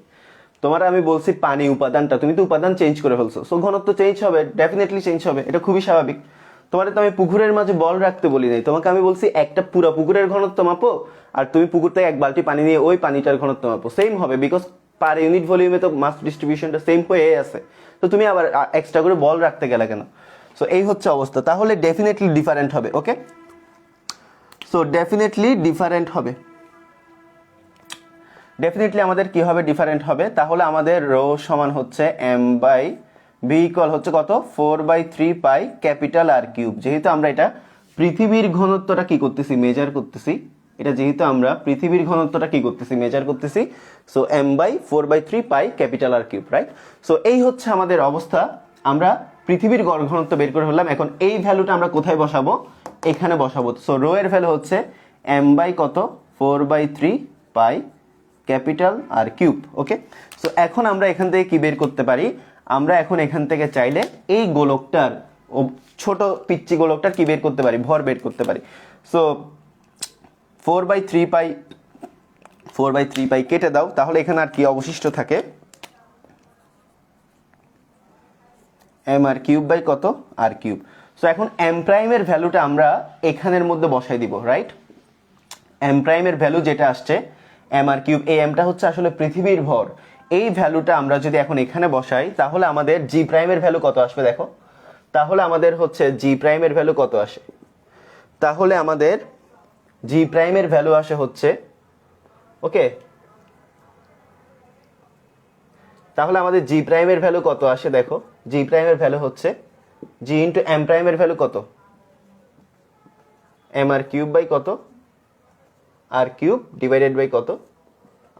তোমার আমি বলছি পানি উপাদানটা, তুমি তো উপাদান চেঞ্জ করে ফেলছো, সো ঘনত্ব চেঞ্জ হবে, ডেফিনেটলি চেঞ্জ হবে, এটা খুবই স্বাভাবিক। তোমার তো আমি পুকুরের মাঝে বল রাখতে বলি নাই, তোমাকে আমি বলছি একটা পুরা পুকুরের ঘনত্ব মাপো, আর তুমি পুকুর থেকে এক বালতি পানি নিয়ে ওই পানিটার ঘনত্ব মাপো, সেম হবে, বিকজ পার ইউনিট ভলিউমে তো মাস ডিস্ট্রিবিউশনটা সেম হয়ে আছে। তো তুমি আবার এক্সট্রা করে বল রাখতে গেলে কেন? সো এই হচ্ছে অবস্থা, তাহলে ডেফিনেটলি ডিফারেন্ট হবে। ওকে, সো ডেফিনেটলি ডিফারেন্ট হবে, ডেফিনেটলি আমাদের কি হবে, ডিফারেন্ট হবে। তাহলে আমাদের রো সমান হচ্ছে এম বাই বি ইকুয়াল হচ্ছে কত, 4/3 পাই ক্যাপিটাল আর কিউব। যেহেতু আমরা এটা পৃথিবীর ঘনত্বটা কি করতেছি, মেজার করতেছি, এটা যেহেতু আমরা পৃথিবীর ঘনত্বটা কি করতেছি, মেজার করতেছি, so M by 4/3 pi capital R cube, right? So এই হচ্ছে আমাদের অবস্থা, আমরা পৃথিবীর গড় ঘনত্ব বের করে ফেললাম। এখন এই ভ্যালুটা আমরা কোথায় বসাবো, এখানে বসাবো। সো রো এর ভ্যালু হচ্ছে এম বাই কত, 4/3 পাই ক্যাপিটাল আর কিউব। ওকে, সো এখন আমরা এখান থেকে কি বের করতে পারি, আমরা এখন এখান থেকে চাইলে এই গোলকটার, ছোট পিচ্চি গোলকটার কি বের করতে পারি, ভর বের করতে পারি। সো 4/3 পাই কেটে দাও, তাহলে এখানে আর কি অবশিষ্ট থাকে, এম আর কিউব বাই কত, আর কিউব। সো এখন এম প্রাইমের ভ্যালুটা আমরা এখানের মধ্যে বসাই দিব, রাইট? এম প্রাইমের ভ্যালু যেটা আসছে এম আর কিউব, এই এমটা হচ্ছে আসলে পৃথিবীর ভর, এই ভ্যালুটা আমরা যদি এখন এখানে বসাই তাহলে আমাদের জি প্রাইমের ভ্যালু কত আসবে দেখো, তাহলে আমাদের হচ্ছে জি প্রাইমের ভ্যালু কত আসে, তাহলে আমাদের জি প্রাইমের ভ্যালু আসে হচ্ছে, ওকে, তাহলে আমাদের জি প্রাইমের ভ্যালু কত আসে দেখো, জি প্রাইমের ভ্যালু হচ্ছে জি ইন্টু এম প্রাইমের ভ্যালু কত, এম আর কিউব বাই কত, আর কিউব ডিভাইডেড বাই কত,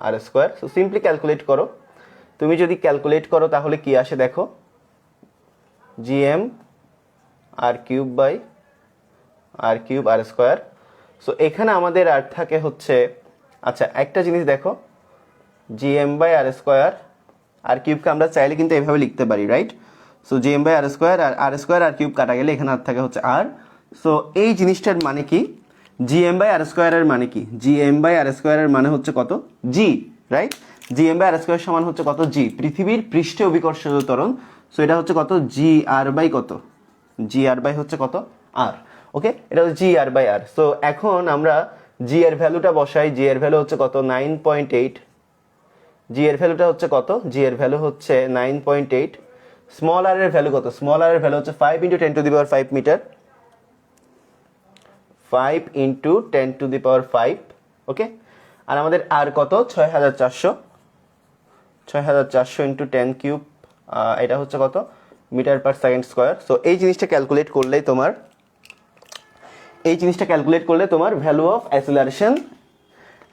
R square. So simply calculate করো, তুমি যদি ক্যালকুলেট করো তাহলে কি আসে দেখো, G M R cube by R cube R square. So এখানে আমাদের আর থাকে হচ্ছে, আচ্ছা একটা জিনিস দেখো, G M by R square, R কিউবকে আমরা চাইলে কিন্তু এভাবে লিখতে পারি, right? So G M by R square, R square R cube কাটা গেলে এখানে আর থাকে হচ্ছে আর। সো এই জিনিসটার মানে কি, জিএম বাই আর স্কোয়ারের মানে কি, জিএম বাই আর স্কোয়ারের মানে হচ্ছে কত, G, right? GM by R square সমান হচ্ছে কত, জি, পৃথিবীর পৃষ্ঠে অভিকর্ষজ ত্বরণ। সো এটা হচ্ছে কত, জি আর বাই কত, জি আর বাই হচ্ছে কত, আর। ওকে, এটা হচ্ছে জি আর বাই আর। সো এখন আমরা জি এর ভ্যালুটা বসাই, জি এর ভ্যালু হচ্ছে কত, 9.8, জি এর ভ্যালুটা হচ্ছে কত, জি এর ভ্যালু হচ্ছে 9.8। স্মল আর এর ভ্যালু কত, স্মল আর এর ভ্যালু হচ্ছে 5 × 10⁵ মিটার, 5 × 10⁵। ওকে, আর আমাদের আর কত, 6400, 6400 × 10³ এটা হচ্ছে কত, metre per second square. So এই জিনিসটা ক্যালকুলেট করলেই তোমার value of acceleration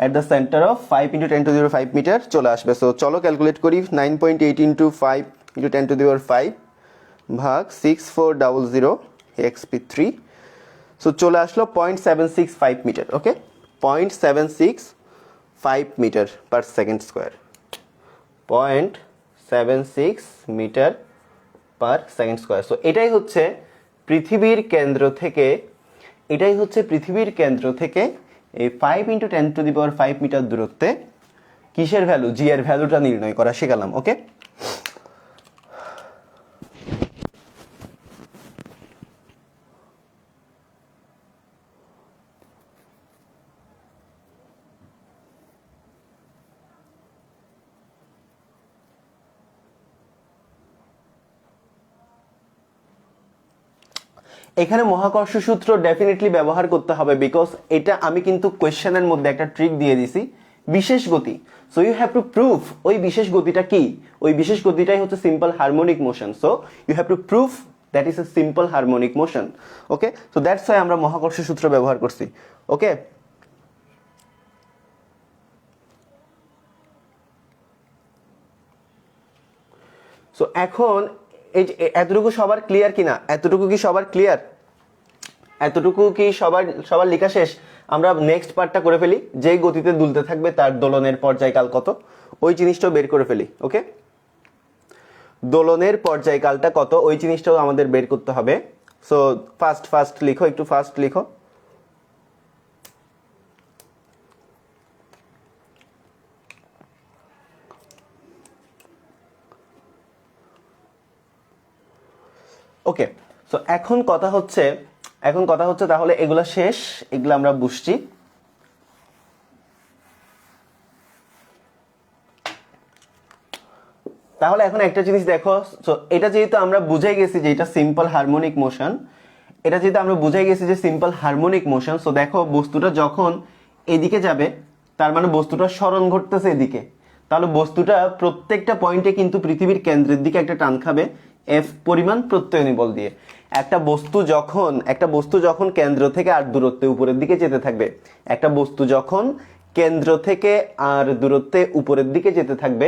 at the center of 5 × 10⁵ metre চলে আসবে। সো চলো ক্যালকুলেট করি, 9.8 × 5 × 10⁵ ভাগ 6400 xp3। সো চলে আসলো 0.765 metre. Okay, 0.765 metre per second square, 0.76 metre per second square. So এটাই হচ্ছে পৃথিবীর কেন্দ্র থেকে এই 5 × 10⁵ মিটার দূরত্বে কিসের ভ্যালু, জি এর ভ্যালুটা নির্ণয় করা শিখালাম। ওকে, এখানে মহাকর্ষ সূত্র ডেফিনেটলি ব্যবহার করতে হবে, বিকজ এটা আমি কিন্তু কোয়েশ্চেনের মধ্যে একটা ট্রিক দিয়ে দিছি, বিশেষ গতি। So you have to proof ওই বিশেষ গতিটা কি, ওই বিশেষ গতিটাই হচ্ছে simple harmonic motion. So you have to proof that is a simple harmonic motion. Okay, so that's why আমরা মহাকর্ষ সূত্র ব্যবহার করছি। ওকে, সো এখন এই যে এতটুকু সবার ক্লিয়ার কিনা, এতটুকু কি সবার ক্লিয়ার, এতটুকু কি সবার লেখা শেষ? আমরা নেক্সট পার্টটা করে ফেলি, যেই গতিতে দুলতে থাকবে তার দোলনের পর্যায়কাল কত, ওই জিনিসটাও বের করে ফেলি। ওকে, দোলনের পর্যায়কালটা কত ওই জিনিসটাও আমাদের বের করতে হবে। সো ফাস্ট লিখো, একটু ফাস্ট লিখো। ওকে, সো এখন কথা হচ্ছে তাহলে এগুলা শেষ, এগুলা আমরা বুঝছি। তাহলে এখন একটা জিনিস দেখো, সো এটা যেহেতু আমরা বুঝাই গেছি যে এটা সিম্পল হারমোনিক মোশন, সো দেখো বস্তুটা যখন এদিকে যাবে তার মানে বস্তুটা সরণ ঘটতেছে এদিকে, তাহলে বস্তুটা প্রত্যেকটা পয়েন্টে কিন্তু পৃথিবীর কেন্দ্রের দিকে একটা টান খাবে এফ পরিমাণ প্রত্যয়নী বল দিয়ে। একটা বস্তু যখন কেন্দ্র থেকে আর দূরত্বে উপরের দিকে যেতে থাকবে,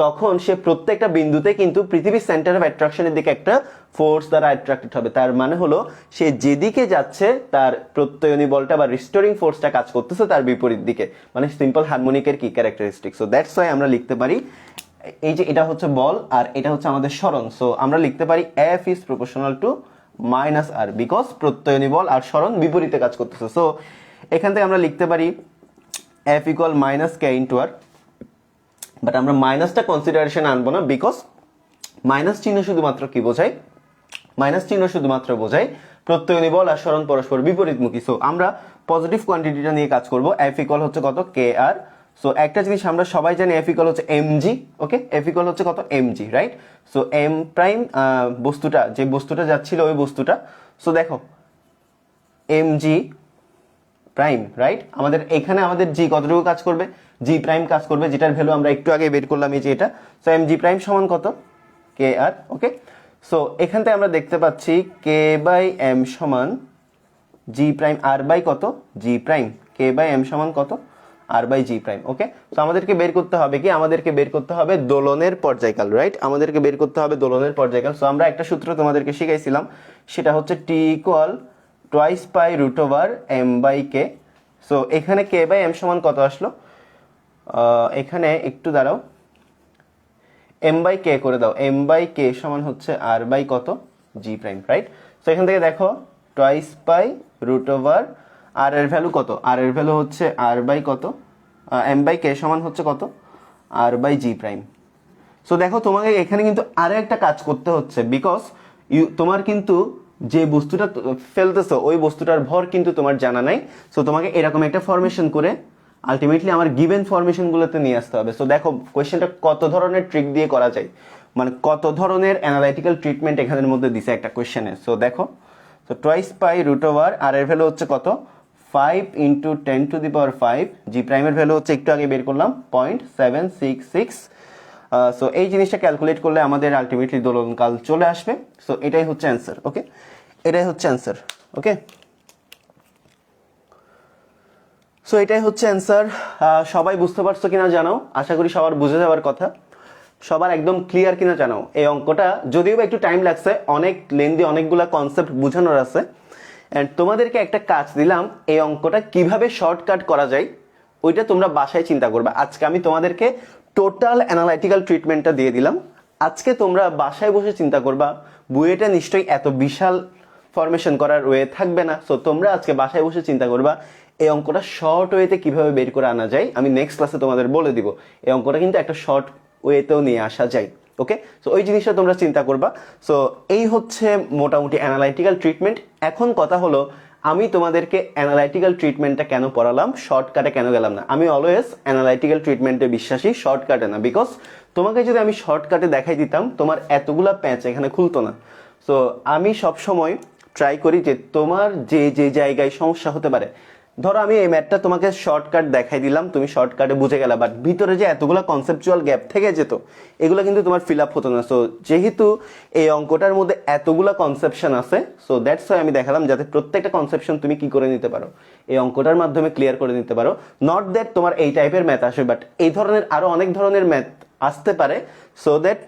তখন সে প্রত্যেকটা বিন্দুতে কিন্তু পৃথিবীর সেন্টার অফ অ্যাট্রাকশনের দিকে একটা ফোর্স দ্বারা অ্যাট্রাক্টেড হবে। তার মানে হলো সে যেদিকে যাচ্ছে তার প্রত্যয়নী বলটা বা রিস্টোরিং ফোর্সটা কাজ করতেছে তার বিপরীত দিকে, মানে সিম্পল হারমোনিকের কি ক্যারেক্টারিস্টিক। সো দ্যাটস ওয়াই আমরা লিখতে পারি এই যে এটা হচ্ছে বল আর এটা হচ্ছে আমাদের সরণ। সো আমরা লিখতে পারি F is proportional to minus R, because প্রত্যয়নী বল আর সরণ বিপরীতে কাজ করতেছে। সো এখান থেকে আমরা লিখতে পারি F equal minus K into R, but আমরা মাইনাসটা কনসিডারেশন আনবো না, বিকজ মাইনাস চিহ্ন শুধুমাত্র কি বোঝায়, প্রত্যয়নী বল আর সরণ পরস্পর বিপরীতমুখী। সো আমরা পজিটিভ কোয়ান্টিটিটা নিয়ে কাজ করব। এফ ইকুয়াল হচ্ছে কত, কে আর। সো একটা জিনিস আমরা সবাই জানি, এফ ইকুয়াল হচ্ছে এমজি। ওকে, এফ ইকুয়াল হচ্ছে কত, M G, right? So M prime বস্তুটা যাচ্ছিল ওই বস্তুটা, সো দেখো এমজি প্রাইম, রাইট? আমাদের জি কতটুকু কাজ করবে, জি প্রাইম কাজ করবে, যেটার ভ্যালু আমরা একটু আগে বের করলাম, এই যে এটা। সো এম জি প্রাইম সমান কত, কে আর। ওকে, সো এখান থেকে আমরা দেখতে পাচ্ছি কে বাই এম সমান জি প্রাইম আর বাই কত, G prime. K by M সমান কত, R by G prime. Okay, so আমাদেরকে বের করতে হবে দোলনের পর্যায়কাল, রাইট? সো আমরা একটা সূত্র তোমাদেরকে শিখাইছিলাম, সেটা হচ্ছে T equal twice pi root over M by K. So এখানে কে বাই এম সমান কত আসলো, এখানে একটু দাঁড়াও, এম বাই কে করে দাও, এম বাই কে সমান হচ্ছে আর বাই কত, জি প্রাইম, রাইট? সো এখান থেকে দেখো twice pi root over R এর ভ্যালু কত, আর এর ভ্যালু হচ্ছে আর বাই কত, এম বাই কে সমান হচ্ছে কত, R by G prime. So দেখো তোমাকে এখানে কিন্তু আরো একটা কাজ করতে হচ্ছে, বিকজ তোমার কিন্তু যে বস্তুটা ফেলতেছো ওই বস্তুটার ভর কিন্তু তোমার জানা নাই। সো তোমাকে এরকম একটা ফরমেশন করে আলটিমেটলি আমার গিভেন ফরমেশনগুলোতে নিয়ে আসতে হবে। সো দেখো কোয়েশ্চেনটা কত ধরনের ট্রিক দিয়ে করা যায়, মানে কত ধরনের অ্যানালাইটিক্যাল ট্রিটমেন্ট এখানের মধ্যে দিছে একটা কোয়েশ্চেনে। সো দেখো, so twice pi root over R এর ভ্যালু হচ্ছে কত, 5 ইন্টু 10⁵, জি প্রাইমের ভ্যালু হচ্ছে একটু আগে বের করলাম 0.766। সো এই জিনিসটা ক্যালকুলেট করলে আমাদের আলটিমেটলি দোলনকাল চলে আসবে। সো এটাই হচ্ছে অ্যান্সার। ওকে, ওকে, সো এটাই হচ্ছে অ্যান্সার। সবাই বুঝতে পারছো কিনা জানাও, আশা করি সবার বুঝে যাওয়ার কথা, সবার একদম ক্লিয়ার কিনা জানাও। এই অঙ্কটা যদিও বা একটু টাইম লাগছে, অনেক লেন্দি, অনেকগুলা কনসেপ্ট বোঝানোর আছে। অ্যান্ড তোমাদেরকে একটা কাজ দিলাম, এই অঙ্কটা কিভাবে শর্টকাট করা যায় ওইটা তোমরা বাসায় চিন্তা করবা। আজকে আমি তোমাদেরকে টোটাল অ্যানালাইটিক্যাল ট্রিটমেন্টটা দিয়ে দিলাম, আজকে তোমরা বাসায় বসে চিন্তা করবা। বুয়েটা নিশ্চয়ই এত বিশাল ফরমেশন করার ওয়ে থাকবে না। সো তোমরা আজকে বাসায় বসে চিন্তা করবা এই অঙ্কটা শর্ট ওয়েতে কিভাবে বের করে আনা যায়। আমি নেক্সট ক্লাসে তোমাদের বলে দিব এই অঙ্কটা কিন্তু একটা শর্ট ওয়েতেও নিয়ে আসা যায়। ওকে, সো ওই জিনিসটা তোমরা চিন্তা করবা। সো এই হচ্ছে মোটামুটি অ্যানালাইটিক্যাল ট্রিটমেন্ট। এখন কথা হলো, আমি তোমাদেরকে অ্যানালাইটিক্যাল ট্রিটমেন্টটা কেন পড়ালাম, শর্টকাটে কেন গেলাম না? আমি অলওয়েজ অ্যানালাইটিক্যাল ট্রিটমেন্টে বিশ্বাসী, শর্টকাটে না। বিকজ তোমাকে যদি আমি শর্টকাটে দেখাই দিতাম, তোমার এতগুলা প্যাচ এখানে খুলতো না। সো আমি সবসময় ট্রাই করি যে তোমার যে যে জায়গায় সমস্যা হতে পারে, ধরো আমি এই ম্যাথটা তোমাকে শর্টকাট দেখাই দিলাম, তুমি শর্টকাটে বুঝে গেলা, বাট ভিতরে যে এতগুলো কনসেপচুয়াল গ্যাপ থেকে যেত এগুলো কিন্তু তোমার ফিল আপ হতো না। সো যেহেতু এই অঙ্কটার মধ্যে এতগুলো কনসেপশন আছে, সো দ্যাটস ওয়াই আমি দেখালাম যাতে প্রত্যেকটা কনসেপশন তুমি কি করে নিতে পারো, এই অঙ্কটার মাধ্যমে ক্লিয়ার করে নিতে পারো। নট দ্যাট তোমার এই টাইপের ম্যাথ আসবে, বাট এই ধরনের আরো অনেক ধরনের ম্যাথ আসতে পারে। সো দ্যাট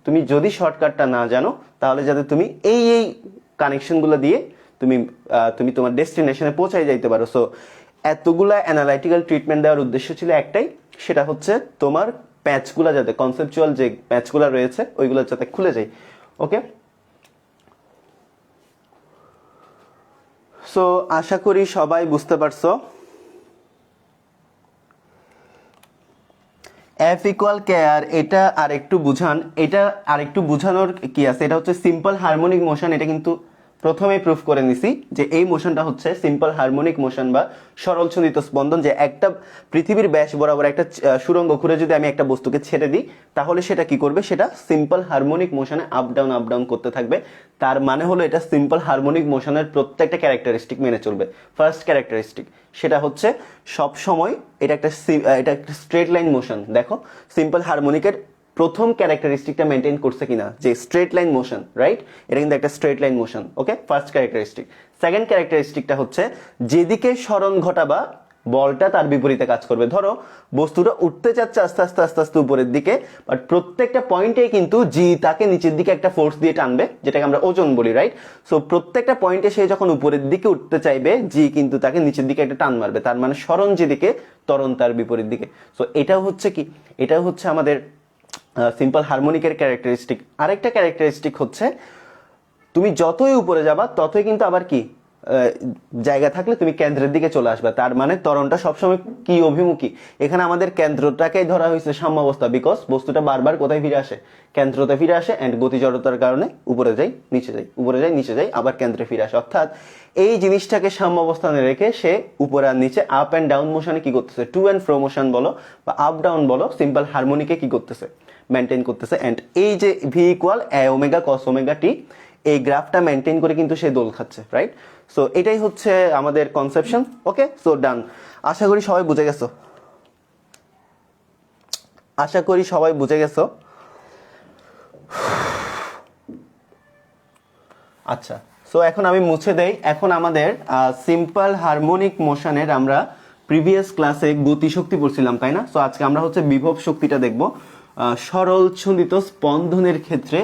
তুমি যদি শর্টকাটটা না জানো তাহলে যাতে তুমি এই এই কানেকশনগুলো দিয়ে তুমি তোমার ডেস্টিনেশনে পৌঁছায় যাইতে পারো। সো এতগুলা অ্যানালাইটিক্যাল ট্রিটমেন্ট দেওয়ার উদ্দেশ্য ছিল একটাই, সেটা হচ্ছে তোমার প্যাচগুলো যাতে কনসেপচুয়াল যে প্যাচগুলো রয়েছে ওইগুলো যাতে খুলে যায়। ওকে, সো আশা করি সবাই বুঝতে পারছো। এফ ইকুয়াল কে আর, এটা আর একটু বুঝান, এটা আর একটু বুঝানোর কি আছে, এটা হচ্ছে সিম্পল হারমোনিক মোশন। এটা কিন্তু প্রথমেই প্রুফ করে নিছি যে এই মোশনটা হচ্ছে সিম্পল হারমোনিক মোশন বা সরল ছন্দিত স্পন্দন। যে একটা পৃথিবীর ব্যাস বরাবর একটা সুরঙ্গ ঘুরে যদি আমি একটা বস্তুকে ছেড়ে দিই তাহলে সেটা কি করবে, সেটা সিম্পল হারমোনিক মোশনে আপ ডাউন করতে থাকবে। তার মানে হলো এটা সিম্পল হারমোনিক মোশনের প্রত্যেকটা ক্যারেক্টারিস্টিক মেনে চলবে। ফার্স্ট ক্যারেক্টারিস্টিক সেটা হচ্ছে সব সময় এটা একটা স্ট্রেট লাইন মোশন। দেখো সিম্পল হারমোনিকের প্রথম ক্যারেক্টারিস্টিকটা মেনটেন করছে কিনা, যে স্ট্রেট লাইন মোশন, রাইট? এটা কিন্তু একটা স্ট্রেট লাইন মোশন। ওকে, ফার্স্ট ক্যারেক্টারিস্টিক। সেকেন্ড ক্যারেক্টারিস্টিকটা হচ্ছে যেদিকে সরণ ঘটাবা বলটা তার বিপরীতে কাজ করবে। ধরো বস্তুটা উঠতে চাচ্ছে আস্তে আস্তে আস্তে আস্তে উপরের দিকে, বাট প্রত্যেকটা পয়েন্টে কিন্তু জি তাকে নিচের দিকে একটা ফোর্স দিয়ে টানবে, যেটাকে আমরা ওজন বলি, রাইট? সো প্রত্যেকটা পয়েন্টে সে যখন উপরের দিকে উঠতে চাইবে জি কিন্তু তাকে নিচের দিকে একটা টান মারবে। তার মানে সরণ যেদিকে ত্বরণ তার বিপরীত দিকে। সো এটাও হচ্ছে কি, এটাও হচ্ছে আমাদের সিম্পল হারমোনিকের ক্যারেক্টারিস্টিক। আরেকটা ক্যারেক্টারিস্টিক হচ্ছে তুমি যতই উপরে যাবা ততই কিন্তু আবার কি জায়গা থাকলে তুমি কেন্দ্রের দিকে চলে আসবে। তার মানে ত্বরণটা সবসময় কি অভিমুখী, এখানে আমাদের কেন্দ্রটাকেই ধরা হয়েছে সাম্যাবস্থা, বিকজ বস্তুটা বারবার কোথায় ফিরে আসে, কেন্দ্রতে ফিরে আসে, এন্ড গতি জড়তার কারণে উপরে যাই নিচে যাই, উপরে যাই নিচে যাই, আবার কেন্দ্রে ফিরে আসে। অর্থাৎ এই জিনিসটাকে সাম্যাবস্থানে রেখে সে উপরে আর নিচে আপ অ্যান্ড ডাউন মোশনে কি করতেছে, টু অ্যান্ড ফ্রো মোশন বলো বা আপ ডাউন বলো, সিম্পল হারমোনিকে কি করতেছে, মেনটেন করতেছে। এন্ড এই যে ভি ইকুয়াল এ ওমেগা কস ওমেগা টি, এই গ্রাফটা মেনটেন করে কিন্তু সে দোল খাচ্ছে, রাইট? সো এটাই হচ্ছে আমাদের কনসেপশন। ওকে, সো ডান। আশা করি সবাই বুঝে গেছো, আশা করি সবাই বুঝে গেছো। আচ্ছা, সো এখন আমি মুছে দেই। এখন আমাদের সিম্পল হারমোনিক মোশনের আমরা প্রিভিয়াস ক্লাসে গতিশক্তি পড়ছিলাম, তাই না? সো আজকে আমরা হচ্ছে বিভব শক্তিটা দেখব। সরল ছন্দিত স্পন্দনের ক্ষেত্রে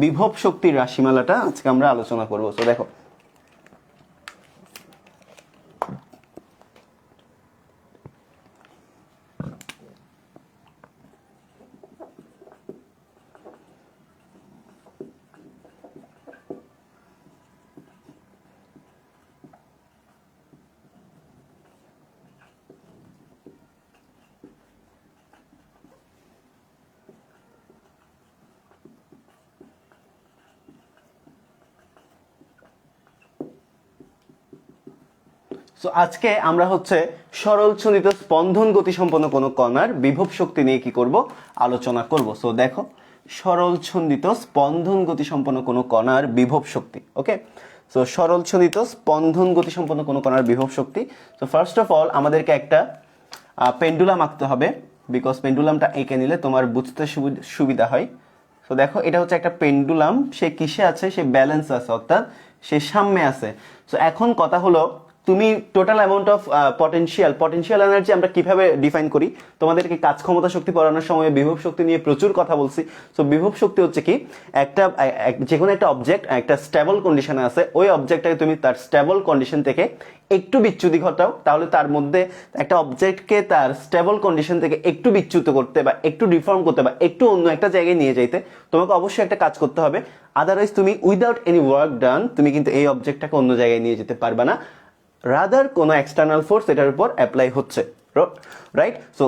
বিভব শক্তির রাশিমালাটা আজকে আমরা আলোচনা করব। সো দেখো, সো আজকে আমরা হচ্ছে সরল ছন্দিত স্পন্দন গতি সম্পন্ন কোনো কণার বিভব শক্তি নিয়ে কি করব, আলোচনা করব। সো দেখো, সরল ছন্দিত স্পন্দন গতি সম্পন্ন কোনো কণার বিভব শক্তি। ওকে, সো সরল ছন্দিত স্পন্দন গতি সম্পন্ন কোনো কণার বিভব শক্তি। সো ফার্স্ট অফ অল আমাদেরকে একটা পেন্ডুলাম আঁকতে হবে, বিকজ পেন্ডুলামটা এঁকে নিলে তোমার বুঝতে সুবিধা হয়। সো দেখো, এটা হচ্ছে একটা পেন্ডুলাম, সে কিসে আছে, সে ব্যালেন্স আছে, অর্থাৎ সে সাম্যে আছে। সো এখন কথা হলো তুমি total amount of potential energy আমরা কিভাবে ডিফাইন করি, তোমাদেরকে কাজ ক্ষমতা শক্তি পড়ানোর সময় বিভব শক্তি নিয়ে প্রচুর কথা বলছি। সো বিভব শক্তি হচ্ছে কি, একটা যে কোনো একটা অবজেক্ট একটা স্টেবল কন্ডিশনে আছে, ওই অবজেক্টটাকে তুমি তার স্টেবল কন্ডিশন থেকে একটু বিচ্যুতি ঘটাও, তাহলে তার মধ্যে একটা অবজেক্টকে তার স্টেবল কন্ডিশন থেকে একটু বিচ্যুত করতে বা একটু ডিফর্ম করতে বা একটু অন্য একটা জায়গায় নিয়ে যাইতে তোমাকে অবশ্যই একটা কাজ করতে হবে। আদারওয়াইজ তুমি উইদাউট এনি ওয়ার্ক ডান তুমি কিন্তু এই অবজেক্টটাকে অন্য জায়গায় নিয়ে যেতে পারবে না, রাদার কোনো এক্সটার্নাল ফোর্স এটার উপর অ্যাপ্লাই হচ্ছে, রাইট? সো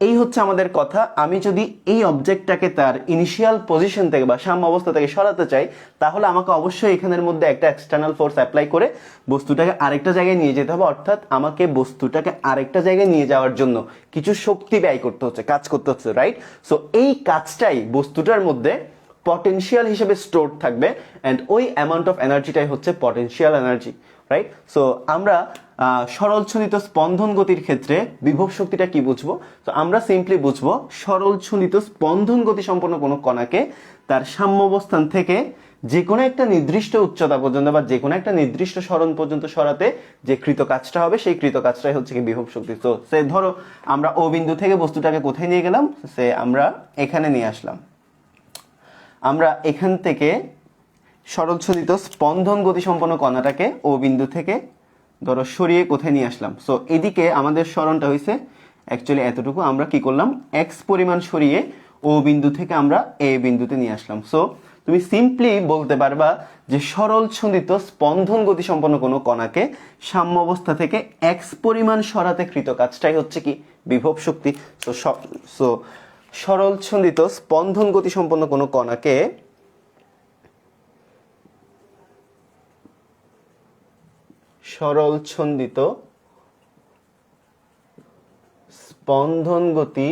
এই হচ্ছে আমাদের কথা। আমি যদি এই অবজেক্টটাকে তার ইনিশিয়াল পজিশন থেকে বা সাম্য অবস্থা থেকে সরাতে চাই, তাহলে আমাকে অবশ্যই এখানের মধ্যে একটা এক্সটার্নাল ফোর্স অ্যাপ্লাই করে বস্তুটাকে আরেকটা জায়গায় নিয়ে যেতে হবে। অর্থাৎ আমাকে বস্তুটাকে আরেকটা জায়গায় নিয়ে যাওয়ার জন্য কিছু শক্তি ব্যয় করতে হচ্ছে, কাজ করতে হচ্ছে, রাইট? সো এই কাজটাই বস্তুটার মধ্যে পটেনশিয়াল হিসেবে স্টোর থাকবে, অ্যান্ড ওই অ্যামাউন্ট অফ এনার্জিটাই হচ্ছে পটেনশিয়াল এনার্জি, রাইট? সো আমরা সরলছন্দিত স্পন্দন গতির ক্ষেত্রে বিভব শক্তিটা কি বুঝবো? তো আমরা সিম্পলি বুঝবো সরলছন্দিত স্পন্দন গতি সম্পন্ন কোনো কণাকে তার সাম্যাবস্থান থেকে যে কোনো একটা নির্দিষ্ট উচ্চতা পর্যন্ত বা যে কোনো একটা নির্দিষ্ট সরণ পর্যন্ত সরাতে যে কৃত কাজটা হবে সেই কৃত কাজটাই হচ্ছে কি বিভব শক্তি। তো সে ধরো আমরা ও বিন্দু থেকে বস্তুটাকে কোথায় নিয়ে গেলাম, সে আমরা এখানে নিয়ে আসলাম। আমরা এখান থেকে সরলছন্দিত স্পন্দন গতি সম্পন্ন কণাটাকে ও বিন্দু থেকে ধরো সরিয়ে কোথায় নিয়ে আসলাম। সো এদিকে আমাদের সরণটা হয়েছে অ্যাকচুয়ালি এতটুকু, আমরা কি করলাম এক্স পরিমাণ সরিয়ে ও বিন্দু থেকে আমরা এ বিন্দুতে নিয়ে আসলাম। সো তুমি সিম্পলি বলতে পারবা যে সরলছন্দিত স্পন্দন গতি সম্পন্ন কোনো কণাকে সাম্য অবস্থা থেকে এক্স পরিমাণ সরাতে কৃত কাজটাই হচ্ছে কি বিভব শক্তি। সো সরলছন্দিত স্পন্দন গতি সম্পন্ন কোনো কণাকে সরলছন্দিত স্পন্দন গতি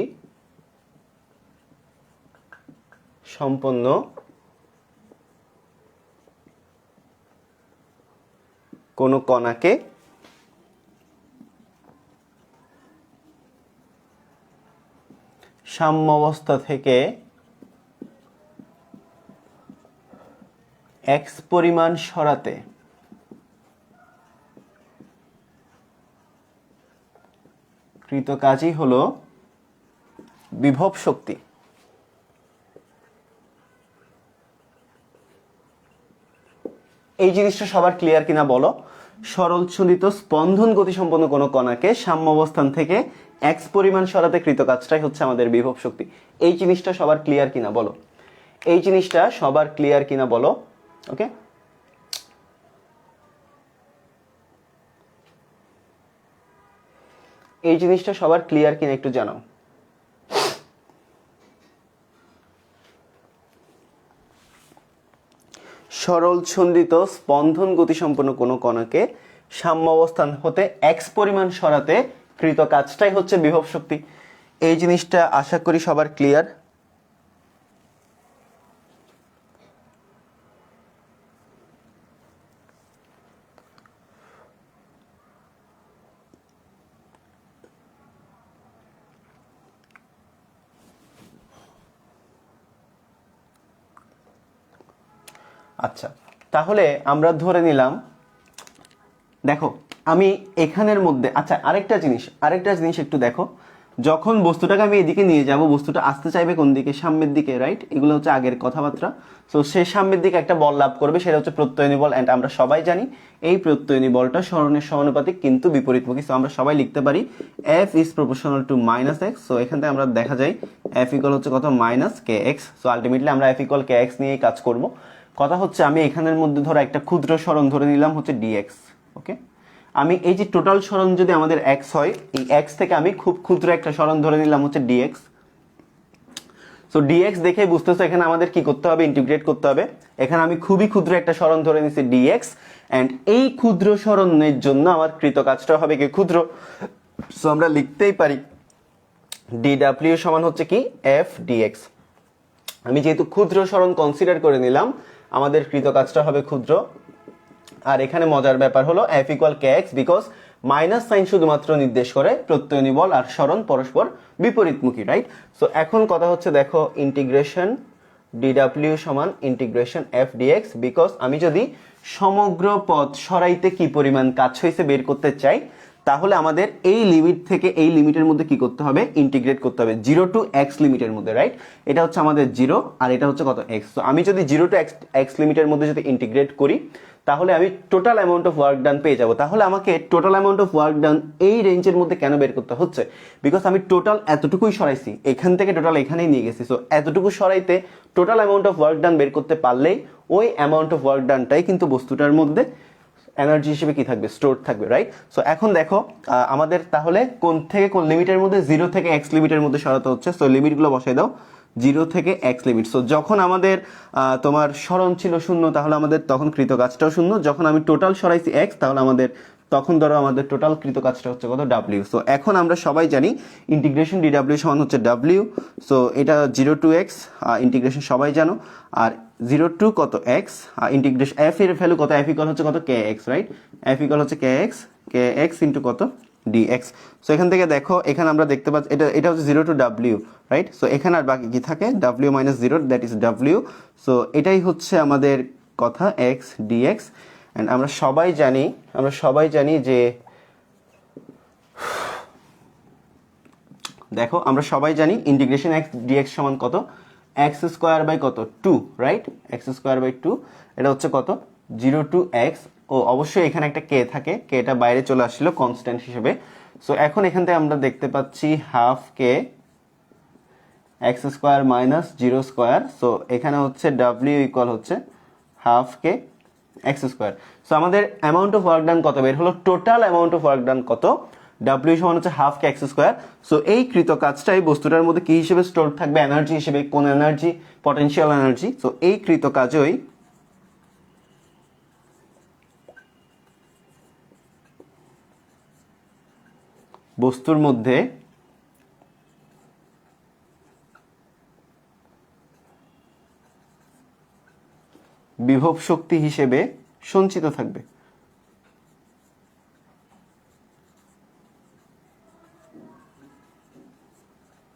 সম্পন্ন কোনো কণাকে সাম্য অবস্থা থেকে এক্স পরিমাণ সরাতে কৃত কাজই হলো বিভব শক্তি। এই জিনিসটা সবার ক্লিয়ার কিনা বলো? সরলছন্দিত স্পন্দন গতি সম্পন্ন কোনো কণাকে সাম্য অবস্থান থেকে এক্স পরিমাণ সরাতে কৃত কাজটাই হচ্ছে আমাদের বিভব শক্তি। এই জিনিসটা সবার ক্লিয়ার কিনা বলো? এই জিনিসটা সবার ক্লিয়ার কিনা বলো? ওকে, এই জিনিসটা সবার ক্লিয়ার কিনা একটু জানাও। সরলছন্দিত স্পন্দন গতি সম্পন্ন কোনো কণাকে সাম্য অবস্থান হতে এক্স পরিমাণ সরাতে কৃত কাজটাই হচ্ছে বিভব শক্তি। এই জিনিসটা আশা করি সবার ক্লিয়ার। আচ্ছা, তাহলে আমরা ধরে নিলাম, দেখো আমি এখানের মধ্যে, আচ্ছা আরেকটা জিনিস একটু দেখো, যখন বস্তুটাকে আমি এদিকে নিয়ে যাব বস্তুটা আসতে চাইবে কোন দিকে? সামনের দিকে, রাইট? এগুলো হচ্ছে আগের কথাবার্তা। সো সে সামনের দিকে একটা বল লাভ করবে, সেটা হচ্ছে প্রত্যয়নী বল, অ্যান্ড আমরা সবাই জানি এই প্রত্যয়নী বলটা সরণের সমানুপাতিক কিন্তু বিপরীতমুখী। সো আমরা সবাই লিখতে পারি F is proportional to minus x. So এখান থেকে আমরা দেখা যায় এফ ইকুয়াল হচ্ছে কত? মাইনাস কে এক্স। সো আলটিমেটলি আমরা এফ ইকুয়াল কে এক্স নিয়েই কাজ করব। কথা হচ্ছে আমি এখানের মধ্যে ধরো একটা ক্ষুদ্র সরণ ধরে নিলাম হচ্ছে ডিএক্স। ওকে, আমি এই যে টোটাল সরণ যদি আমাদের এক্স হয়, এই এক্স থেকে আমি খুব ক্ষুদ্র একটা সরণ ধরে নিলাম হচ্ছে ডিএক্স। সো ডিএক্স দেখে বুঝতেছো এখানে আমাদের কি করতে হবে? ইন্টিগ্রেট করতে হবে। এখানে আমি খুবই ক্ষুদ্র একটা সরণ ধরে নিচ্ছি ডিএক্স, অ্যান্ড এই ক্ষুদ্র সরণের জন্য আমার কৃত কাজটা হবে কি ক্ষুদ্র। সো আমরা লিখতেই পারি ডিডাব্লিউ সমান হচ্ছে কি এফ ডিএক্স। আমি যেহেতু ক্ষুদ্র সরণ কনসিডার করে নিলাম, আমাদের কৃত কাজটা হবে ক্ষুদ্র। আর এখানে মজার ব্যাপার হলো F equal K x, because minus sine শুধুমাত্র নির্দেশ করে প্রত্যয়নী বল আর সরণ পরস্পর বিপরীতমুখী, রাইট? সো এখন কথা হচ্ছে দেখো ইন্টিগ্রেশন ডিডাব্লিউ সমান ইন্টিগ্রেশন এফ ডিএক্স, বিকজ আমি যদি সমগ্র পথ সরাইতে কি পরিমাণ কাজ হয়েছে বের করতে চাই, তাহলে আমাদের এই লিমিট থেকে এই লিমিটের মধ্যে কি করতে হবে? ইন্টিগ্রেট করতে হবে 0 টু এক্স লিমিটের মধ্যে, রাইট? এটা হচ্ছে আমাদের 0 আর এটা হচ্ছে কত? এক্স। তো আমি যদি 0 টু এক্স লিমিটের মধ্যে যদি ইন্টিগ্রেট করি, তাহলে আমি টোটাল অ্যামাউন্ট অফ ওয়ার্ক ডান পেয়ে যাব। তাহলে আমাকে টোটাল অ্যামাউন্ট অফ ওয়ার্ক ডান এই রেঞ্জের মধ্যে কেন বের করতে হচ্ছে? বিকজ আমি টোটাল এতটুকুই সরাইছি, এখান থেকে টোটাল এখানেই নিয়ে গেছি। সো এতটুকু সরাইতে total amount of work done বের করতে পারলেই ওই অ্যামাউন্ট অফ ওয়ার্ক ডানটাই কিন্তু বস্তুটার মধ্যে এনার্জি হিসেবে কি থাকবে? স্টোর থাকবে, রাইট? সো এখন দেখো আমাদের তাহলে কোন থেকে কোন লিমিটের মধ্যে? 0 থেকে এক্স লিমিটের মধ্যে সরাতে হচ্ছে। সো লিমিটগুলো বসাই দাও, 0 থেকে এক্স লিমিট। সো যখন আমাদের তোমার সরণ ছিল 0, তাহলে আমাদের তখন কৃত কাজটাও 0। যখন আমি টোটাল সরাইছি এক্স, তাহলে আমাদের তখন ধরো আমাদের টোটাল কৃত কাজটা হচ্ছে কত ডাব্লিউ। সো এখন আমরা সবাই জানি ইন্টিগ্রেশন ডিডাব্লিউ সমান হচ্ছে ডাব্লিউ। সো এটা 0 to x ইন্টিগ্রেশন সবাই জানো, আর 0 to কত x ইন্টিগ্রেশন এফ এর ভ্যালু কত, এফ ইকুয়াল হচ্ছে কত কে এক্স, রাইট? এফ ইকুয়াল হচ্ছে কে এক্স ইন্টু কত ডিএক্স। সো এখান থেকে দেখো এখানে আমরা দেখতে পাচ্ছি এটা হচ্ছে 0 to ডাব্লিউ, রাইট? সো এখানে আর বাকি কি থাকে, W minus 0 that is W. So এটাই হচ্ছে আমাদের কথা এক্স ডিএক্স। অ্যান্ড আমরা সবাই জানি যে দেখো আমরা সবাই জানি ইন্টিগ্রেশন এক্স ডিএক্স সমান কত, এক্স স্কোয়ার বাই কত 2, রাইট? এক্স স্কোয়ার বাই 2 এটা হচ্ছে কত 0 to x। ও অবশ্যই এখানে একটা কে থাকে, কেটা বাইরে চলে আসছিল কনস্ট্যান্ট হিসেবে। সো এখন এখান থেকে আমরা দেখতে পাচ্ছি হাফ কে x square minus 0 square. So এখানে হচ্ছে ডাব্লিউ ইকুয়াল হচ্ছে হাফ কে এক্স স্কোয়ার। সো আমাদের অ্যামাউন্ট অফ ওয়ার্ক ডান কত বের হলো, টোটাল অ্যামাউন্ট অফ ওয়ার্ক ডান কত, ডাব্লিউ সমান হচ্ছে হাফ কে এক্স স্কোয়ার। সো এই কৃত কাজটাই বস্তুটার মধ্যে কি হিসেবে স্টোর থাকবে, এনার্জি হিসেবে। কোন এনার্জি, পটেনশিয়াল এনার্জি। সো এই কৃত কাজই বস্তুর মধ্যে বিভব শক্তি হিসেবে সঞ্চিত থাকবে,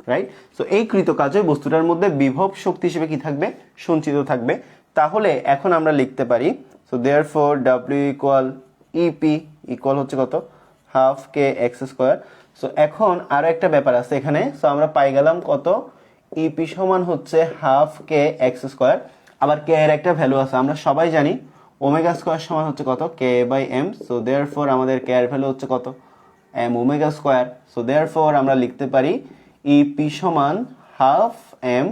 রাইট? সো এই কৃত কাজে বস্তুটার মধ্যে বিভব শক্তি হিসেবে কি থাকবে, সঞ্চিত থাকবে। তাহলে এখন আমরা লিখতে পারি so therefore W equal E P equal হচ্ছে কত হাফ কে এক্স স্কোয়ার। সো এখন আরো একটা ব্যাপার আছে এখানে। সো আমরা পাই গেলাম কত, ইপি সমান হচ্ছে হাফ কে এক্স স্কোয়ার। আবার কে এর একটা ভ্যালু আছে, আমরা সবাই জানি ওমেগা স্কোয়ার সমান হচ্ছে কত K by M. So therefore আমাদের কে এর ভ্যালু হচ্ছে কত M omega square. So therefore আমরা লিখতে পারি ইপি সমান half M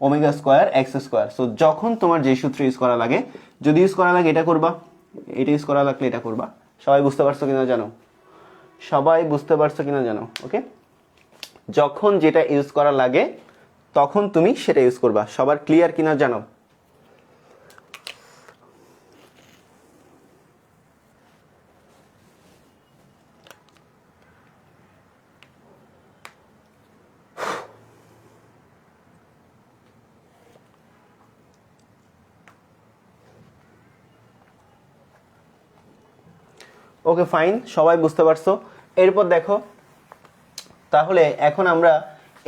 omega square X square. So যখন তোমার যে সূত্র ইউজ করা লাগে, যদি ইউজ করা লাগে এটা করবা, এটা ইউজ করা লাগলে এটা করবা। সবাই বুঝতে পারছো কিনা জানো? ওকে, যখন যেটা ইউজ করা লাগে তখন তুমি সেটা ইউজ করবা। সবার ক্লিয়ার কিনা জানো? ওকে ফাইন, সবাই বুঝতে পারছো। এরপর দেখো তাহলে এখন আমরা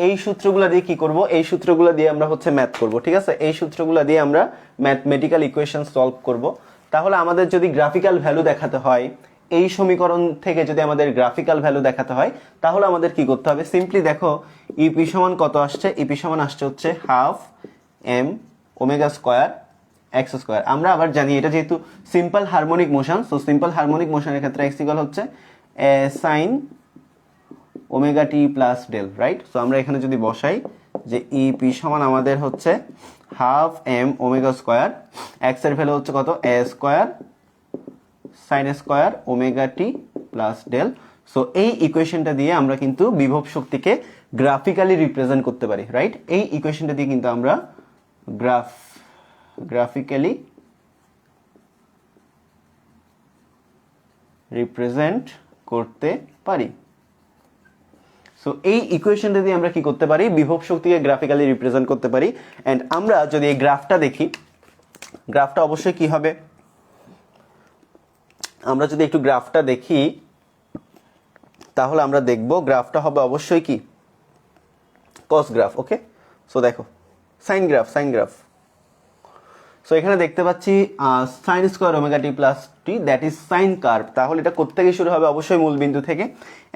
এই সূত্রগুলো দিয়ে কি করব, এই সূত্রগুলো দিয়ে আমরা হচ্ছে ম্যাথ করব, ঠিক আছে? এই সূত্রগুলো দিয়ে আমরা ম্যাথমেটিক্যাল ইকুয়েশন সলভ করব। তাহলে আমাদের যদি গ্রাফিক্যাল ভ্যালু দেখাতে হয়, এই সমীকরণ থেকে যদি আমাদের গ্রাফিক্যাল ভ্যালু দেখাতে হয়, তাহলে আমাদের কি করতে হবে, সিম্পলি দেখো ইপি সমান কত আসছে, ইপি সমান আসছে হচ্ছে half M omega square X square. আমরা আবার জানি এটা যেহেতু simple harmonic motion, so simple harmonic মোশনের ক্ষেত্রে এক্স ইকুয়াল হচ্ছে sine omega T plus del, right? So আমরা এখানে যদি বসাই যে ইপি সমান আমাদের হচ্ছে half M omega square, x এর ভ্যালু হচ্ছে কত এ square sine square omega T plus del. So এই ইকুয়েশনটা দিয়ে আমরা কিন্তু বিভব শক্তিকে গ্রাফিক্যালি রিপ্রেজেন্ট করতে পারি, রাইট? এই ইকুয়েশনটা দিয়ে কিন্তু আমরা গ্রাফিক্যালি রিপ্রেজেন্ট করতে পারি। সো এই ইকুয়েশনটা দিয়ে আমরা কি করতে পারি, বিভব শক্তিকে গ্রাফিক্যালি রিপ্রেজেন্ট করতে পারি। এন্ড আমরা যদি এই গ্রাফটা দেখি, গ্রাফটা অবশ্যই কি হবে, আমরা যদি একটু গ্রাফটা দেখি তাহলে আমরা দেখব গ্রাফটা হবে অবশ্যই কি কস গ্রাফ। ওকে, সো দেখো সাইন গ্রাফ। সো এখানে দেখতে পাচ্ছি sine square omega T plus T that is sine curve. তাহলে এটা কোত্থেকে শুরু হবে, অবশ্যই মূল বিন্দু থেকে।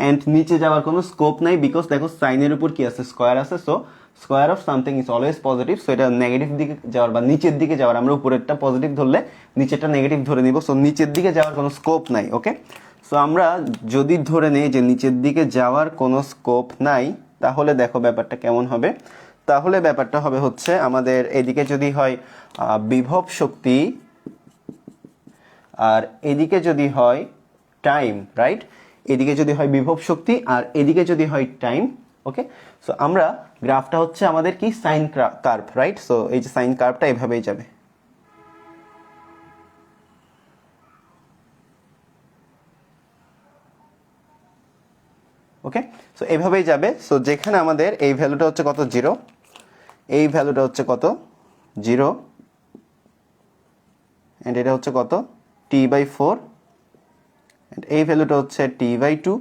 এন্ড নিচে যাওয়ার কোনো স্কোপ নাই, বিকজ দেখো সাইনের উপর কি আছে, স্কোয়ার আছে। So square of something is always positive. So এটা নেগেটিভ দিকে যাওয়ার বা নিচের দিকে যাওয়ার, আমরা উপরেরটা পজিটিভ ধরলে নিচেরটা নেগেটিভ ধরে নিব। সো নিচের দিকে যাওয়ার কোনো স্কোপ নাই। ওকে, সো আমরা যদি ধরে নেই যে নিচের দিকে যাওয়ার কোনো স্কোপ নাই, তাহলে দেখো ব্যাপারটা কেমন হবে। তাহলে ব্যাপারটা হবে হচ্ছে আমাদের এদিকে যদি হয় বিভব শক্তি আর এদিকে যদি হয় টাইম, রাইট? এদিকে যদি হয় বিভব শক্তি আর এদিকে যদি হয় টাইম। ওকে, সো আমরা গ্রাফটা হচ্ছে আমাদের কি সাইন কার্ভ, রাইট? সো এই যে সাইন কার্ভটা এভাবেই যাবে। ওকে, সো এইভাবেই যাবে। সো যেখানে আমাদের এই ভ্যালুটা হচ্ছে কত 0, এই ভ্যালুটা হচ্ছে কত 0, অ্যান্ড এটা হচ্ছে কত t/4, অ্যান্ড এই ভ্যালুটা হচ্ছে t/2,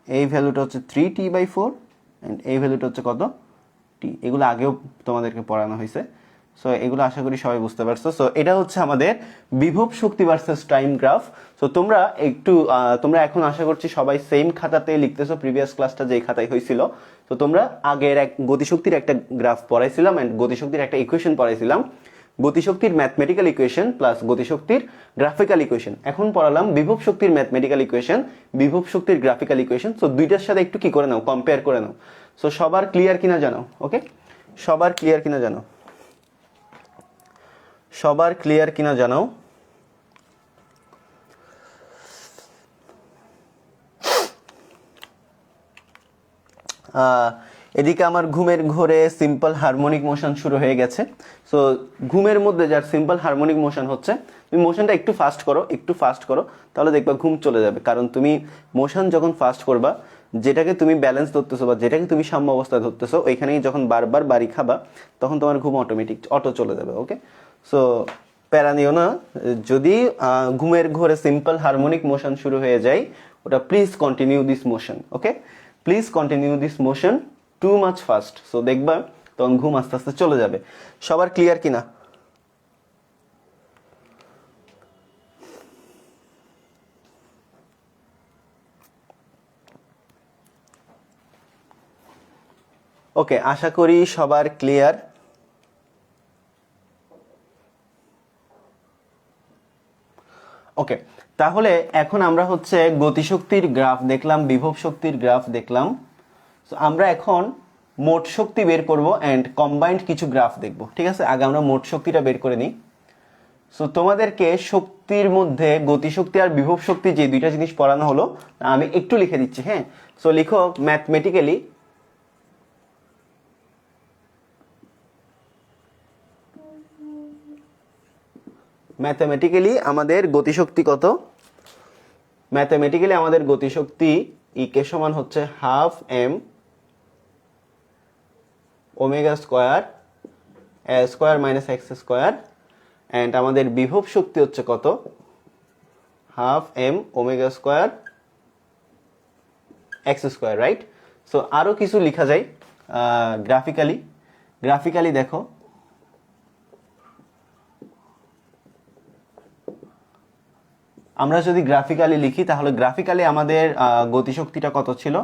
এই ভ্যালুটা হচ্ছে 3t/4, অ্যান্ড এই ভ্যালুটা হচ্ছে কত t। এগুলো আগেও তোমাদেরকে পড়ানো হয়েছে, সো এগুলো আশা করি সবাই বুঝতে পারছো। সো এটা হচ্ছে আমাদের বিভব শক্তি ভার্সেস টাইম গ্রাফ। সো তোমরা তোমরা এখন আশা করছি সবাই সেম খাতাতে লিখতেছো, প্রিভিয়াস ক্লাসটা যেই খাতায় হয়েছিল। তো তোমরা আগের গতিশক্তির একটা গ্রাফ পড়াইছিলাম অ্যান্ড গতিশক্তির একটা equation পড়াইছিলাম, গতিশক্তির mathematical equation plus গতিশক্তির graphical equation. এখন পড়ালাম বিভব শক্তির ম্যাথমেটিক্যাল ইকুয়েশন, বিভব শক্তির গ্রাফিক্যাল ইকুয়েশন। সো দুইটার সাথে একটু কি করে নাও, কম্পেয়ার করে নাও। সো সবার ক্লিয়ার কিনা জানো? ওকে, সবার ক্লিয়ার কিনা জানো? সবার ক্লিয়ার কিনা জানাও? এদিকে আমার ঘুমের ঘোরে সিম্পল হারমোনিক মোশন শুরু হয়ে গেছে। সো ঘুমের মধ্যে যার সিম্পল হারমোনিক মোশন হচ্ছে, তুমি মোশনটা একটু ফাস্ট করো, একটু ফাস্ট করো, তাহলে দেখবা ঘুম চলে যাবে। কারণ তুমি মোশন যখন ফাস্ট করবা, যেটাকে তুমি ব্যালেন্স ধরতেছো বা যেটাকে তুমি সাম্য অবস্থায় ধরতেছো, ওইখানেই যখন বারবার বাড়ি খাবা তখন তোমার ঘুম অটো চলে যাবে। ওকে, সো প্যারা নিও না। যদি ঘুমের ঘোরে সিম্পল হারমোনিক মোশন শুরু হয়ে যায়, ওটা please continue this motion. Okay, please continue this motion too much fast. So দেখবা তখন ঘুম আস্তে আস্তে চলে যাবে। সবার ক্লিয়ার কিনা? ওকে, আশা করি সবার ক্লিয়ার। ওকে, তাহলে এখন আমরা হচ্ছে গতিশক্তির গ্রাফ দেখলাম, বিভব শক্তির গ্রাফ দেখলাম। সো আমরা এখন মোট শক্তি বের করব অ্যান্ড কম্বাইন্ড কিছু গ্রাফ দেখব। ঠিক আছে, আগে আমরা মোট শক্তিটা বের করে নিই। সো তোমাদেরকে শক্তির মধ্যে গতিশক্তি আর বিভব শক্তি যে দুইটা জিনিস পড়ানো হলো, আমি একটু লিখে দিচ্ছি। হ্যাঁ, সো লিখো ম্যাথমেটিক্যালি আমাদের গতিশক্তি কত? ম্যাথমেটিক্যালি আমাদের গতিশক্তি ইকে সমান হচ্ছে half M omega square A square minus X square, and আমাদের বিভব শক্তি হচ্ছে কত? Half M omega square X square, right? So আরও কিছু লেখা যায় গ্রাফিক্যালি দেখো। আমরা যদি গ্রাফিক্যালি লিখি তাহলে গ্রাফিক্যালি আমাদের গতিশক্তিটা কত ছিল?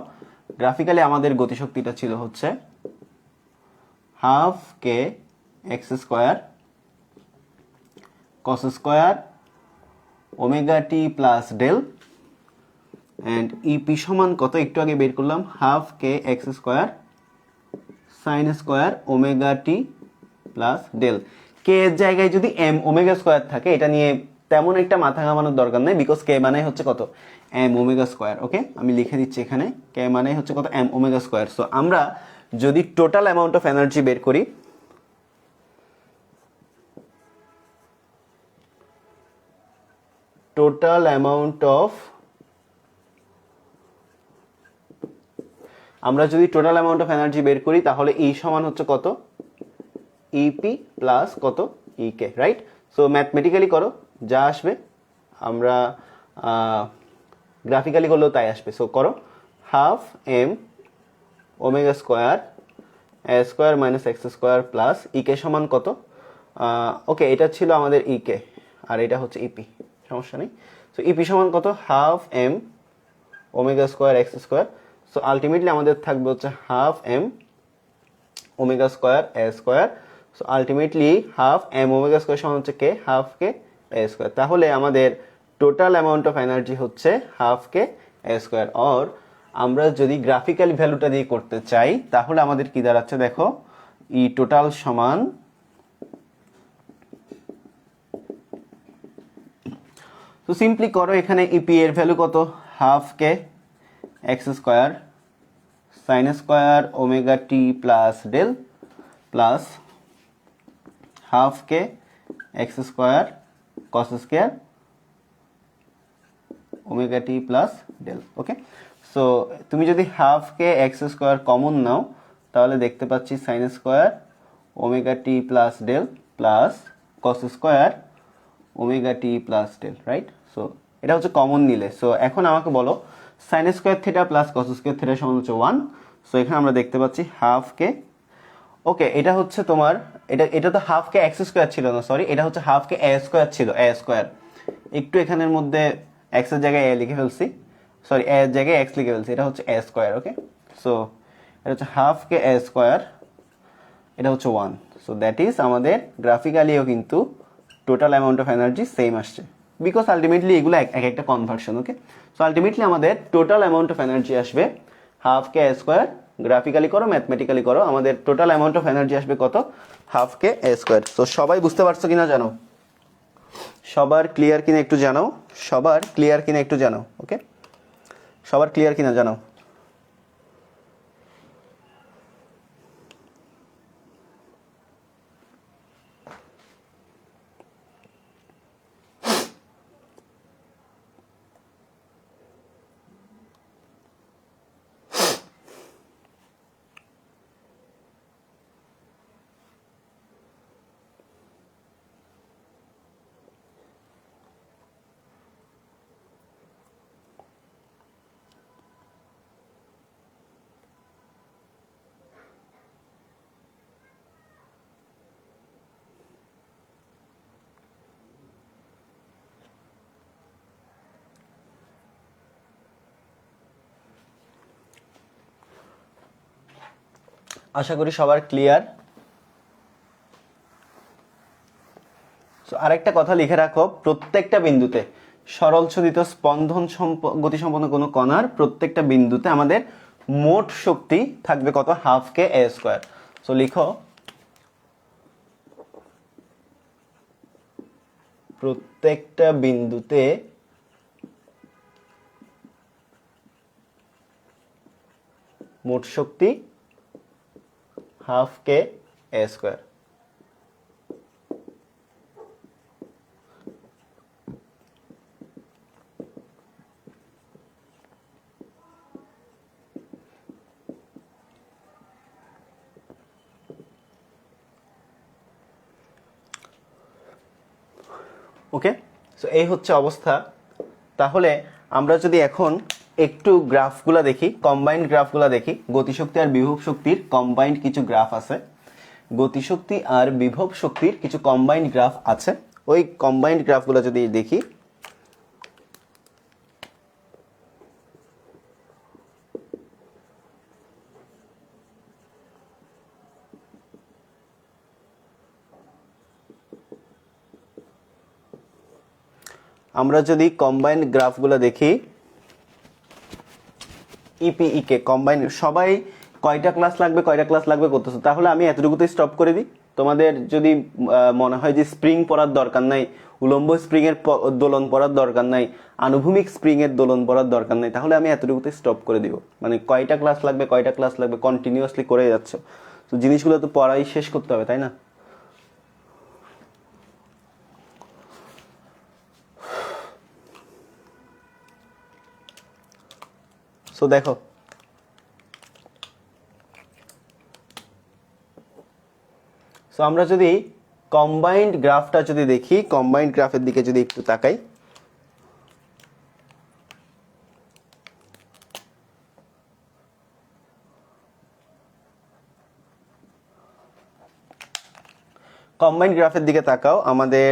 গ্রাফিক্যালি আমাদের গতিশক্তিটা ছিল হচ্ছে half K x square cos square omega T plus del, and E P সমান কত? একটু আগে বের করলাম, হাফ কে x square sine square omega T plus del. কে এর জায়গায় যদি এম ওমেগা স্কোয়ার থাকে, এটা নিয়ে তেমন একটা মাথা ঘামানোর দরকার নেই, বিকজ কে মানে হচ্ছে কত? M omega square. ওকে, আমি লিখে দিচ্ছি এখানে, কে মানে হচ্ছে কত? M omega square. সো আমরা যদি টোটাল অ্যামাউন্ট অফ এনার্জি বের করি, টোটাল অ্যামাউন্ট অফ এনার্জি বের করি, তাহলে ই সমান হচ্ছে কত? ইপি প্লাস কত? ইকে, রাইট? সো ম্যাথমেটিক্যালি করো, যা আসবে, আমরা গ্রাফিক্যালি করলেও তাই আসবে। সো করো, half M omega square A square minus X square plus ইকে সমান কত? ওকে, এটা ছিল আমাদের ইকে আর এটা হচ্ছে ইপি, সমস্যা নেই। সো ইপি সমান কত? Half M omega square X square. So ultimately আমাদের থাকবে হচ্ছে half M omega square A square. So ultimately half M omega square সমান হচ্ছে কে? হাফ কে এ স্কোয়ার। তাহলে আমাদের টোটাল অ্যামাউন্ট অফ এনার্জি হচ্ছে half K A square. Or আমরা যদি গ্রাফিক্যাল ভ্যালুটা দিয়ে করতে চাই তাহলে আমাদের কি দাঁড়াচ্ছে দেখো, ই টোটাল সমান, তো সিম্পলি করো, এখানে ইপি এর ভ্যালু কত? হাফ কে x square sine square omega T plus del plus half কে x square cos square omega T plus del. ওকে, সো তুমি যদি হাফকে এক্স স্কোয়ার কমন নাও তাহলে দেখতে পাচ্ছি sine square omega T plus del plus cos square omega T plus del, right? So এটা হচ্ছে কমন নিলে। সো এখন আমাকে বলো sine square theta plus cos square theta সমান হচ্ছে 1। সো এখানে আমরা দেখতে পাচ্ছি হাফকে, ওকে এটা হচ্ছে তোমার, এটা তো হাফকে এক্স স্কোয়ার ছিল না, সরি, এটা হচ্ছে হাফকে এ স্কোয়ার ছিল, এ স্কোয়ার। একটু এখানের মধ্যে এক্স এর জায়গায় এ লিখে ফেলছি, সরি এ এর জায়গায় এক্স লিখে ফেলছি, এটা হচ্ছে এ স্কোয়ার। ওকে, সো এটা হচ্ছে হাফকে এ স্কোয়ার, এটা হচ্ছে 1। সো দ্যাট ইজ আমাদের গ্রাফিক্যালিও কিন্তু total amount of energy same আসছে, বিকজ আলটিমেটলি এগুলো এক একটা কনভার্সন। ওকে, সো আলটিমেটলি আমাদের টোটাল অ্যামাউন্ট অফ এনার্জি আসবে হাফকে এ স্কোয়ার, গ্রাফিক্যালি করো ম্যাথমেটিক্যালি করো, আমাদের টোটাল অ্যামাউন্ট অফ এনার্জি আসবে কত? হাফকে এ স্কোয়ার। সো সবাই বুঝতে পারছো কিনা জানো, সবার ক্লিয়ার কিনা একটু জানাও, সবার ক্লিয়ার কিনা একটু জানাও। ওকে, সবার ক্লিয়ার কিনা জানাও। আশা করি সবার ক্লিয়ার। সো আরেকটা কথা লিখে রাখো, প্রত্যেকটা বিন্দুতে সরল ছদিত স্পন্দন গতিসম্পন্ন কোনো কণার প্রত্যেকটা বিন্দুতে আমাদের মোট শক্তি থাকবে কত? হাফকে এ স্কোয়ার। সো লিখো প্রত্যেকটা বিন্দুতে মোট শক্তি হাফকে এ স্কোয়ার। ওকে, সো এই হচ্ছে অবস্থা। তাহলে আমরা যদি এখন একটু গ্রাফগুলো দেখি, কম্বাইন্ড গ্রাফগুলো দেখি, গতিশক্তি আর বিভব শক্তির কম্বাইন্ড কিছু গ্রাফ আছে, গতিশক্তি আর বিভব শক্তির কিছু কম্বাইন্ড গ্রাফ আছে। ওই কম্বাইন্ড গ্রাফগুলো যদি দেখি, আমরা যদি কম্বাইন্ড গ্রাফগুলো দেখি, ইপিইকে কম্বাইন, সবাই কয়টা ক্লাস লাগবে করতেছো, তাহলে আমি এতটুকুতে স্টপ করে দিই। তোমাদের যদি মনে হয় যে স্প্রিং পড়ার দরকার নাই, উলম্ব স্প্রিং এর দোলন পড়ার দরকার নাই, আনুভূমিক স্প্রিং এর দোলন পড়ার দরকার নাই, তাহলে আমি এতটুকুতে স্টপ করে দিব। মানে কয়টা ক্লাস লাগবে কন্টিনিউয়াসলি করে যাচ্ছ, তো জিনিসগুলো তো পড়াই শেষ করতে হবে, তাই না? সো দেখো, সো আমরা যদি কম্বাইন্ড গ্রাফটা যদি দেখি, কম্বাইন্ড গ্রাফের দিকে যদি একটু তাকাই, কম্বাইন্ড গ্রাফের দিকে তাকাও, আমাদের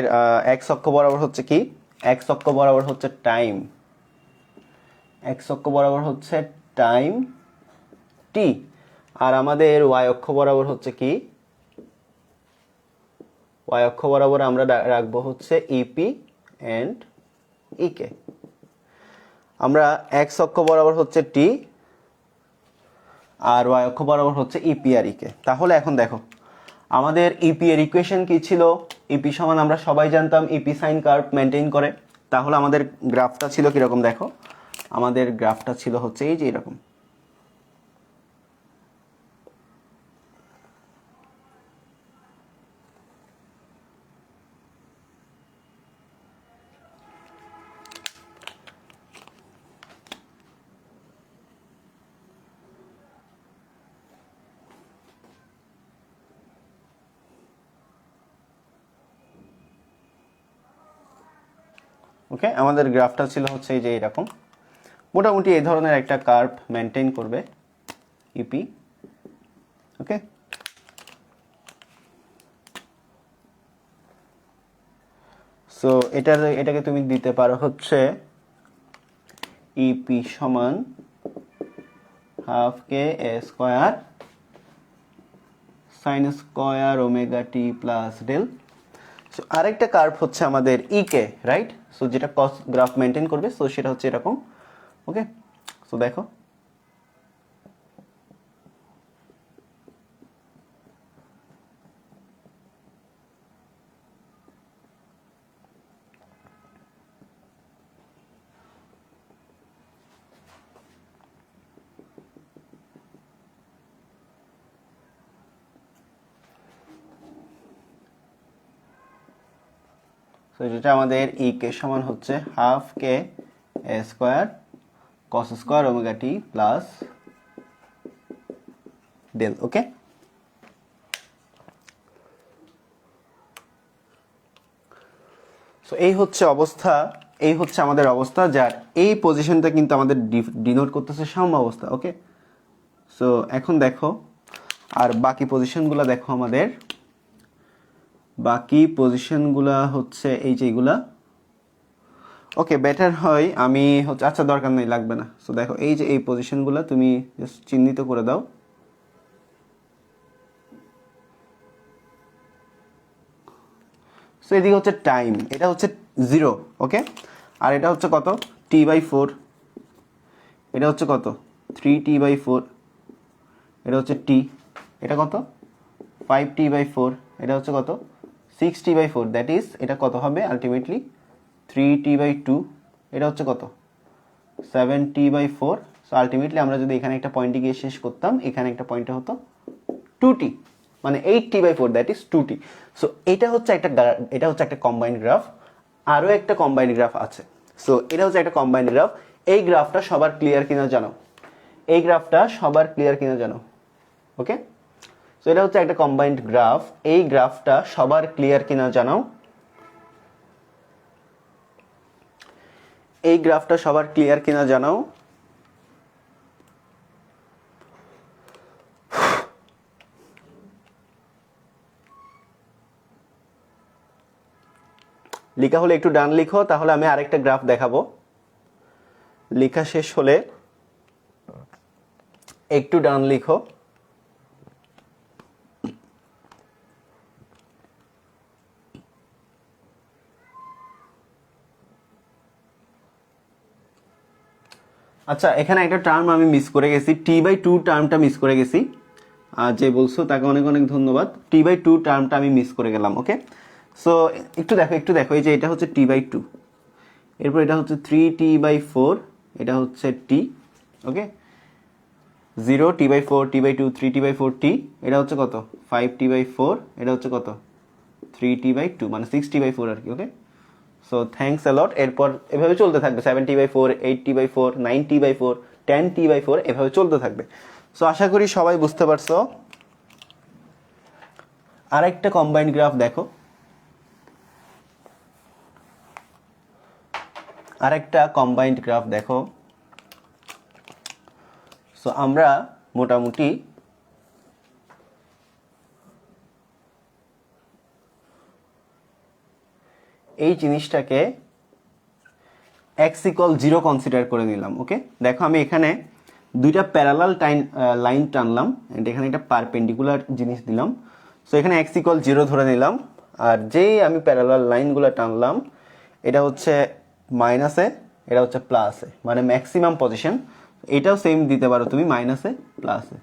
এক্স অক্ষ বরাবর হচ্ছে কি? এক্স অক্ষ বরাবর হচ্ছে টাইম, এক্স অক্ষ বরাবর হচ্ছে টাইম টি, আর আমাদের ওয়াই অক্ষ বরাবর হচ্ছে কি? ওয়াই অক্ষ বরাবর আমরা রাখবো হচ্ছে ইপি এন্ড ইকে। আমরা এক্স অক্ষ বরাবর হচ্ছে টি আর ওয়াই অক্ষ বরাবর হচ্ছে ইপি আর ইকে। তাহলে এখন দেখো আমাদের ইপি এর ইকুয়েশন কি ছিল? ইপি সমান আমরা সবাই জানতাম ইপি সাইন কার্ভ মেনটেন করে। তাহলে আমাদের গ্রাফটা ছিল কিরকম দেখো, আমাদের গ্রাফটা ছিল হচ্ছে এই যে এরকম। ওকে, আমাদের গ্রাফটা ছিল হচ্ছে এই যে এরকম, মোটামুটি এই ধরনের একটা কার্ভ মেনটেন করবে ইপি। ওকে, সো এটাকে তুমি দিতে পারো হচ্ছে ইপি সমান হাফ কে এ square sine square omega T plus del. So আরেকটা কার্ভ হচ্ছে আমাদের ইকে, রাইট? সো যেটা কস গ্রাফ মেনটেন করবে, সো সেটা হচ্ছে এরকম। ওকে, সো দেখো তো যেটা আমাদের ই কে সমান হচ্ছে হাফ কে এ square cos square omega T plus del. ওকে, সো এই হচ্ছে অবস্থা, এই হচ্ছে আমাদের অবস্থা, যার এই পজিশনটা কিন্তু আমাদের ডিনোট করতেছে সাম্য অবস্থা। ওকে, সো এখন দেখো আর বাকি পজিশনগুলো দেখো, আমাদের বাকি পজিশনগুলা হচ্ছে এই যে এইগুলা। ওকে, বেটার হয় আমি হচ্ছে, আচ্ছা দরকার নেই, লাগবে না। সো দেখো এই যে এই পজিশনগুলো তুমি জাস্ট চিহ্নিত করে দাও। সো এদিকে হচ্ছে টাইম, এটা হচ্ছে 0। ওকে, আর এটা হচ্ছে কত, t/4, এটা হচ্ছে কত 3t/4, এটা হচ্ছে t, এটা কত 5t/4, এটা হচ্ছে কত 6t/4, দ্যাট ইজ এটা কত হবে আলটিমেটলি 3t/2, এটা হচ্ছে কত 7t/4। সো আলটিমেটলি আমরা যদি এখানে একটা পয়েন্টে গিয়ে শেষ করতাম, এখানে একটা পয়েন্টে হতো 2t, মানে 8t/4, that is 2t। So এটা হচ্ছে একটা কম্বাইন্ড গ্রাফ। আরও একটা কম্বাইন্ড গ্রাফ আছে। সো এটা হচ্ছে একটা কম্বাইন্ড গ্রাফ। এই গ্রাফটা সবার ক্লিয়ার কিনা জানো, এই গ্রাফটা সবার ক্লিয়ার কিনা জানো। ওকে, সো এটা হচ্ছে একটা কম্বাইন্ড গ্রাফ, এই গ্রাফটা সবার ক্লিয়ার কিনা জানাও, এই গ্রাফটা সবার ক্লিয়ার কিনা জানাও। লেখা হলে একটু ডান লিখো, তাহলে আমি আরেকটা গ্রাফ দেখাবো। লেখা শেষ হলে একটু ডান লিখো। আচ্ছা, এখানে একটা টার্ম আমি মিস করে গেছি, t/2 টার্মটা মিস করে গেছি। যে বলছো তাকে অনেক অনেক ধন্যবাদ। t/2 টার্মটা আমি মিস করে গেলাম। ওকে, সো একটু দেখো এই যে এটা হচ্ছে t/2, এরপর এটা হচ্ছে 3t/4, এটা হচ্ছে t। ওকে, 0 t/4 t/2 3t/4 t, এটা হচ্ছে কত 5t/4, এটা হচ্ছে কত 3t/2, মানে 6t/4 আর কি। ওকে, সো থ্যাঙ্কস অ্যালট। এরপর এভাবে চলতে থাকবে 7t/4 8t/4 9t/4 10t/4, এভাবে চলতে থাকবে। সো আশা করি সবাই বুঝতে পারছো। আরেকটা কম্বাইন্ড গ্রাফ দেখো, আরেকটা কম্বাইন্ড গ্রাফ দেখো। সো আমরা মোটামুটি এই জিনিসটাকে x=0 কনসিডার করে নিলাম। ওকে, দেখো আমি এখানে দুইটা প্যারালাল লাইন টানলাম, এখানে একটা পারপেন্ডিকুলার জিনিস দিলাম। সো এখানে x=0 ধরে নিলাম, আর যেই আমি প্যারালাল লাইনগুলো টানলাম, এটা হচ্ছে মাইনাসে, এটা হচ্ছে প্লাসে, মানে ম্যাক্সিমাম পজিশন। এটাও সেম দিতে পারো তুমি, মাইনাসে প্লাসে,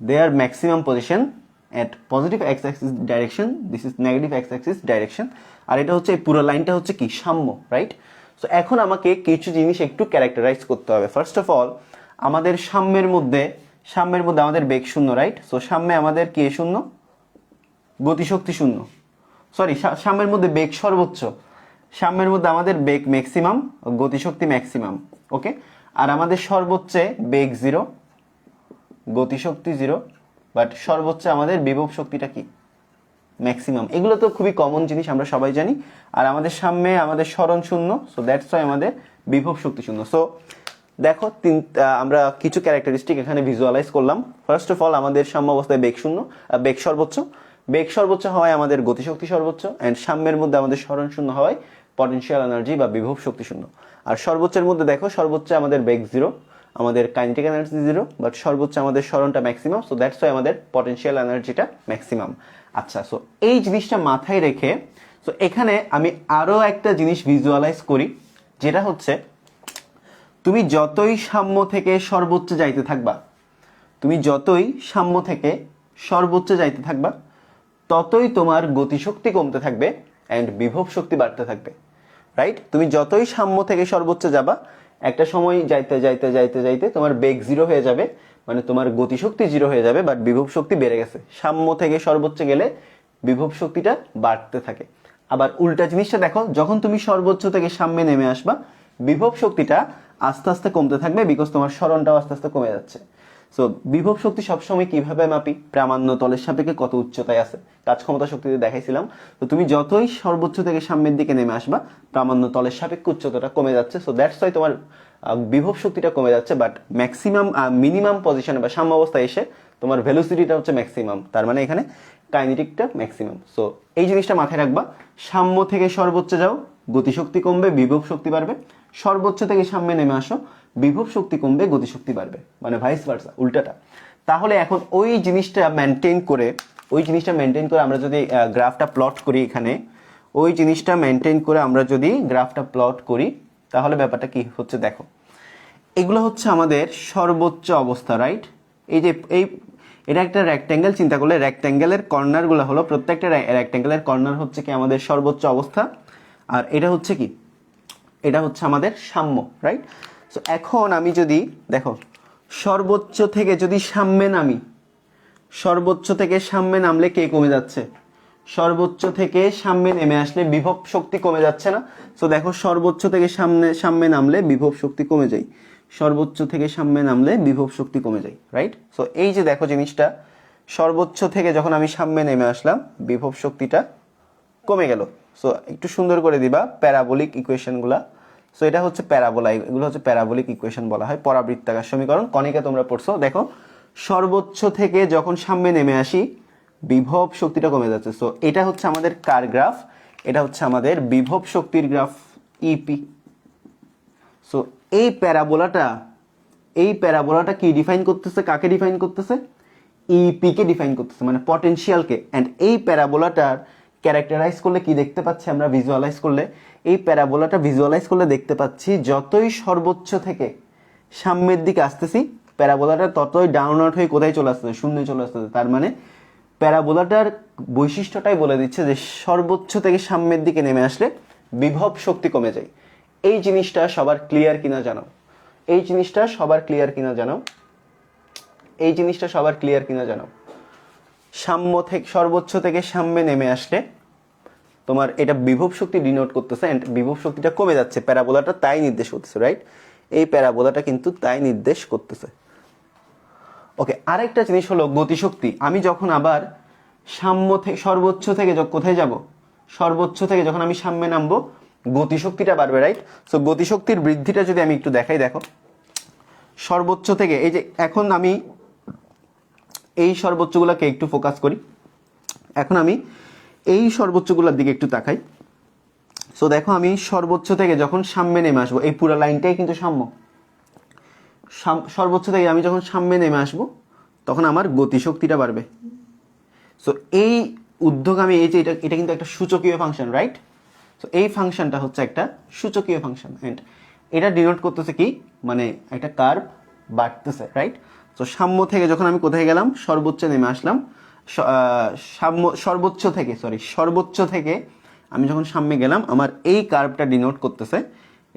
they are maximum position at positive x-axis direction, this is negative x-axis direction। আর এটা হচ্ছে এই পুরো লাইনটা হচ্ছে কি সাম্য, রাইট? সো এখন আমাকে কিছু জিনিস একটু ক্যারেক্টারাইজ করতে হবে। ফার্স্ট অফ অল, আমাদের সাম্যের মধ্যে আমাদের বেগ শূন্য, রাইট? সো সাম্যে আমাদের কি শূন্য, গতিশক্তি শূন্য, সরি সাম্যের মধ্যে বেগ সর্বোচ্চ, সাম্যের মধ্যে আমাদের বেগ ম্যাক্সিমাম, গতিশক্তি ম্যাক্সিমাম। ওকে, আর আমাদের সর্বোচ্চে বেগ 0, গতিশক্তি 0, বাট সর্বোচ্চ আমাদের বিভব শক্তিটা কি ম্যাক্সিমাম। এগুলো তো খুবই কমন জিনিস, আমরা সবাই জানি। আর আমাদের সামনে আমাদের স্মরণ শূন্য, সো দ্যাটস ওয়াই আমাদের বিভব শক্তি শূন্য। সো দেখো আমরা কিছু ক্যারেক্টারিস্টিক এখানে ভিজুয়ালাইজ করলাম। ফার্স্ট অফ অল আমাদের সাম্য অবস্থায় বেগ শূন্য, বেগ সর্বোচ্চ। বেগ সর্বোচ্চ হওয়ায় আমাদের গতিশক্তি সর্বোচ্চ, অ্যান্ড সাম্যের মধ্যে আমাদের স্মরণ শূন্য হওয়ায় পটেনশিয়াল এনার্জি বা বিভব শক্তি শূন্য। আর সর্বোচ্চের মধ্যে দেখো, সর্বোচ্চ আমাদের বেগ জিরো, আমাদের কাইনেটিক এনার্জি জিরো, বাট সর্বোচ্চ আমাদের স্মরণটা ম্যাক্সিমাম, সো দ্যাটস ওয়াই আমাদের পটেনশিয়াল এনার্জিটা ম্যাক্সিমাম। আচ্ছা, সো এই জিনিসটা মাথায় রেখে সো এখানে আমি আরও একটা জিনিস ভিজুয়ালাইজ করি, যেটা হচ্ছে তুমি যতই সাম্য থেকে সর্বোচ্চ যাইতে থাকবা, তুমি যতই সাম্য থেকে সর্বোচ্চ যাইতে থাকবা, ততই তোমার গতিশক্তি কমতে থাকবে অ্যান্ড বিভব শক্তি বাড়তে থাকবে, রাইট? তুমি যতই সাম্য থেকে সর্বোচ্চ যাবা, একটা সময় যাইতে যাইতে যাইতে যাইতে তোমার বেগ জিরো হয়ে যাবে, মানে তোমার গতিশক্তি জিরো হয়ে যাবে, বাট বিভব শক্তি বেড়ে গেছে। সাম্য থেকে সর্বোচ্চ গেলে বিভব শক্তিটা বাড়তে থাকে। আবার উল্টা জিনিসটা দেখো, যখন তুমি সর্বোচ্চ থেকে সাম্যে নেমে আসবা, বিভব শক্তিটা আস্তে আস্তে কমতে থাকবে, বিকজ তোমার স্মরণটাও আস্তে আস্তে কমে যাচ্ছে। সো বিভব শক্তি সবসময় কিভাবে মাপি? প্রামাণ্য তলের সাপেক্ষে কত উচ্চতায় আছে, কাজ ক্ষমতা শক্তিতে দেখাইছিলাম। তো তুমি যতই সর্বোচ্চ থেকে সামনের দিকে নেমে আসবা, প্রামাণ্য তলের সাপেক্ষে উচ্চতাটা কমে যাচ্ছে, সো দ্যাটস ওয়াই তোমার বিভব শক্তিটা কমে যাচ্ছে। বাট ম্যাক্সিমাম মিনিমাম পজিশনে বা সাম্য অবস্থায় এসে তোমার ভেলোসিটিটা হচ্ছে ম্যাক্সিমাম, তার মানে এখানে কাইনেটিকটা ম্যাক্সিমাম। সো এই জিনিসটা মাথায় রাখবা, সাম্য থেকে সর্বোচ্চ যাও, গতিশক্তি কমবে, বিভব শক্তি বাড়বে। সর্বোচ্চ থেকে সামনে নেমে আসো, বিভব শক্তি কমবে, গতিশক্তি বাড়বে, মানে ভাইস ভার্সা, উল্টাটা। তাহলে এখন ওই জিনিসটা মেনটেন করে আমরা যদি গ্রাফটা প্লট করি এখানে, ওই জিনিসটা মেনটেন করে আমরা যদি গ্রাফটা প্লট করি, তাহলে ব্যাপারটা কি হচ্ছে দেখো। এগুলো হচ্ছে আমাদের সর্বোচ্চ অবস্থা, রাইট? এই যে এটা একটা রেক্ট্যাঙ্গেল, চিন্তা করলে রেক্ট্যাঙ্গেলের কর্নারগুলো হলো, প্রত্যেকটা রেক্ট্যাঙ্গেলের কর্নার হচ্ছে কি আমাদের সর্বোচ্চ অবস্থা, আর এটা হচ্ছে কি, এটা হচ্ছে আমাদের সাম্য, রাইট? সো এখন আমি যদি দেখো, সর্বোচ্চ থেকে যদি সাম্যে নামি, সর্বোচ্চ থেকে সাম্যে নামলে কে কমে যাচ্ছে? সর্বোচ্চ থেকে সাম্যে নেমে আসলে বিভব শক্তি কমে যাচ্ছে না? সো দেখো, সর্বোচ্চ থেকে সাম্যে নামলে বিভব শক্তি কমে যায়, সর্বোচ্চ থেকে সাম্যে নামলে বিভব শক্তি কমে যায়, রাইট? সো এই যে দেখো জিনিসটা, সর্বোচ্চ থেকে যখন আমি সাম্যে নেমে আসলাম, বিভব শক্তিটা কমে গেল। সো একটু সুন্দর করে দিবা প্যারাবোলিক ইকুয়েশনগুলা। সো এটা হচ্ছে প্যারাবোলা, এগুলো হচ্ছে প্যারাবোলিক ইকুয়েশন বলা হয়, পরাবৃত্তাকার সমীকরণ, কণিকা তোমরা পড়ছো। দেখো, সর্বোচ্চ থেকে যখন সামনে নেমে আসি, বিভব শক্তিটা কমে যাচ্ছে। সো এটা হচ্ছে আমাদের কার গ্রাফ? এটা হচ্ছে আমাদের বিভব শক্তির গ্রাফ, ইপি। সো এই প্যারাবোলাটা কি ডিফাইন করতেছে? কাকে ডিফাইন করতেছে? ইপি কে ডিফাইন করতেছে, মানে পটেনশিয়ালকে। অ্যান্ড এই প্যারাবোলাটার ক্যারেক্টারাইজ করলে কি দেখতে পাচ্ছি আমরা? ভিজুয়ালাইজ করলে, এই প্যারাবোলাটা ভিজুয়ালাইজ করলে দেখতে পাচ্ছি, যতই সর্বোচ্চ থেকে সাম্যের দিকে আসতেছি, প্যারাবোলাটা ততই ডাউন আউট হয়ে কোথায় চলে আসতেছে? শূন্যে চলে আসতেছে। তার মানে প্যারাবোলাটার বৈশিষ্ট্যটাই বলে দিচ্ছে যে সর্বোচ্চ থেকে সাম্যের দিকে নেমে আসলে বিভব শক্তি কমে যায়। এই জিনিসটা সবার ক্লিয়ার কিনা জানাও, এই জিনিসটা সবার ক্লিয়ার কিনা জানাও, এই জিনিসটা সবার ক্লিয়ার কিনা জানাও। সাম্য থেকে সর্বোচ্চ থেকে সাম্যে নেমে আসলে তোমার এটা বিভব শক্তি ডিনোট করতেছে, এন্ড বিভব শক্তিটা কমে যাচ্ছে, প্যারাবোলাটা তাই নির্দেশ করতেছে, রাইট? এই প্যারাবোলাটা কিন্তু তাই নির্দেশ করতেছে। ওকে, আরেকটা জিনিস হলো গতিশক্তি। আমি যখন আবার সাম্য থেকে সর্বোচ্চ থেকে কোথায় যাব? সর্বোচ্চ থেকে যখন আমি সাম্যে নামবো, গতিশক্তিটা বাড়বে, রাইট? সো গতিশক্তির বৃদ্ধিটা যদি আমি একটু দেখাই, দেখো, সর্বোচ্চ থেকে এই যে এখন আমি এই সর্বোচ্চগুলোকে একটু ফোকাস করি, এখন আমি এই সর্বোচ্চগুলোর দিকে একটু তাকাই। সো দেখো, আমি সর্বোচ্চ থেকে যখন সাম্যে নেমে আসবো, এই পুরো লাইনটাই কিন্তু সাম্য। সর্বোচ্চ থেকে আমি যখন সাম্যে নেমে আসবো, তখন আমার গতিশক্তিটা বাড়বে। সো এই ঊর্ধ্বগামী এই যে এটা কিন্তু একটা সূচকীয় ফাংশন, রাইট? সো এই ফাংশনটা হচ্ছে একটা সূচকীয় ফাংশন, এন্ড এটা ডিনোট করতেছে কি, মানে একটা কার্ভ বাড়তেছে, রাইট? তো সাম্য থেকে যখন আমি কোথায় গেলাম, সর্বোচ্চ নেমে আসলাম, সর্বোচ্চ থেকে আমি যখন সামনে গেলাম, আমার এই কার্ভটা ডিনোট করতেছে,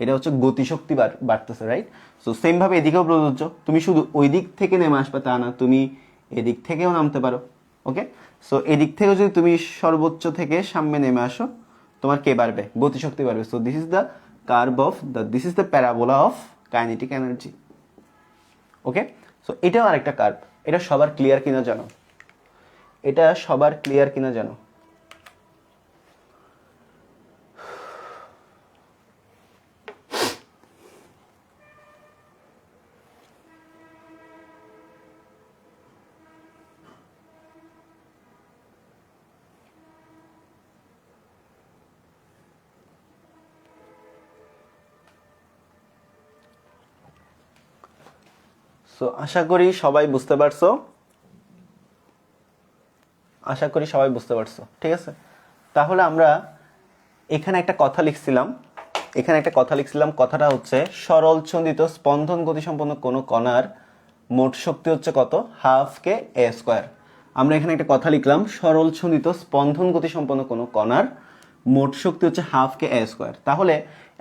এটা হচ্ছে গতিশক্তি বাড়তেছে, রাইট? সো সেম ভাবে এদিকেও প্রযোজ্য, তুমি শুধু ওই দিক থেকে নেমে আসবে তা না, তুমি এদিক থেকেও নামতে পারো। ওকে, সো এদিক থেকেও যদি তুমি সর্বোচ্চ থেকে সামনে নেমে আসো, তোমার কে বাড়বে? গতিশক্তি বাড়বে। So this is the curve of this is the parabola of kinetic energy. Okay, so এটাও আরেকটা কার্ভ। এটা সবার ক্লিয়ার কিনা জানো? এটা সবার ক্লিয়ার কিনা জানো? সো আশা করি সবাই বুঝতে পারছো, ঠিক আছে। তাহলে আমরা এখানে একটা কথা লিখছিলাম, কথাটা হচ্ছে সরল চন্দিত স্পন্দন গতিসম্পন্ন কোনো কণার মোট শক্তি হচ্ছে কত, হাফ কে এ স্কোয়ার। আমরা এখানে একটা কথা লিখলাম, সরল চন্দিত স্পন্দন গতিসম্পন্ন কোনো কণার মোট শক্তি হচ্ছে হাফ কে এ স্কোয়ার। তাহলে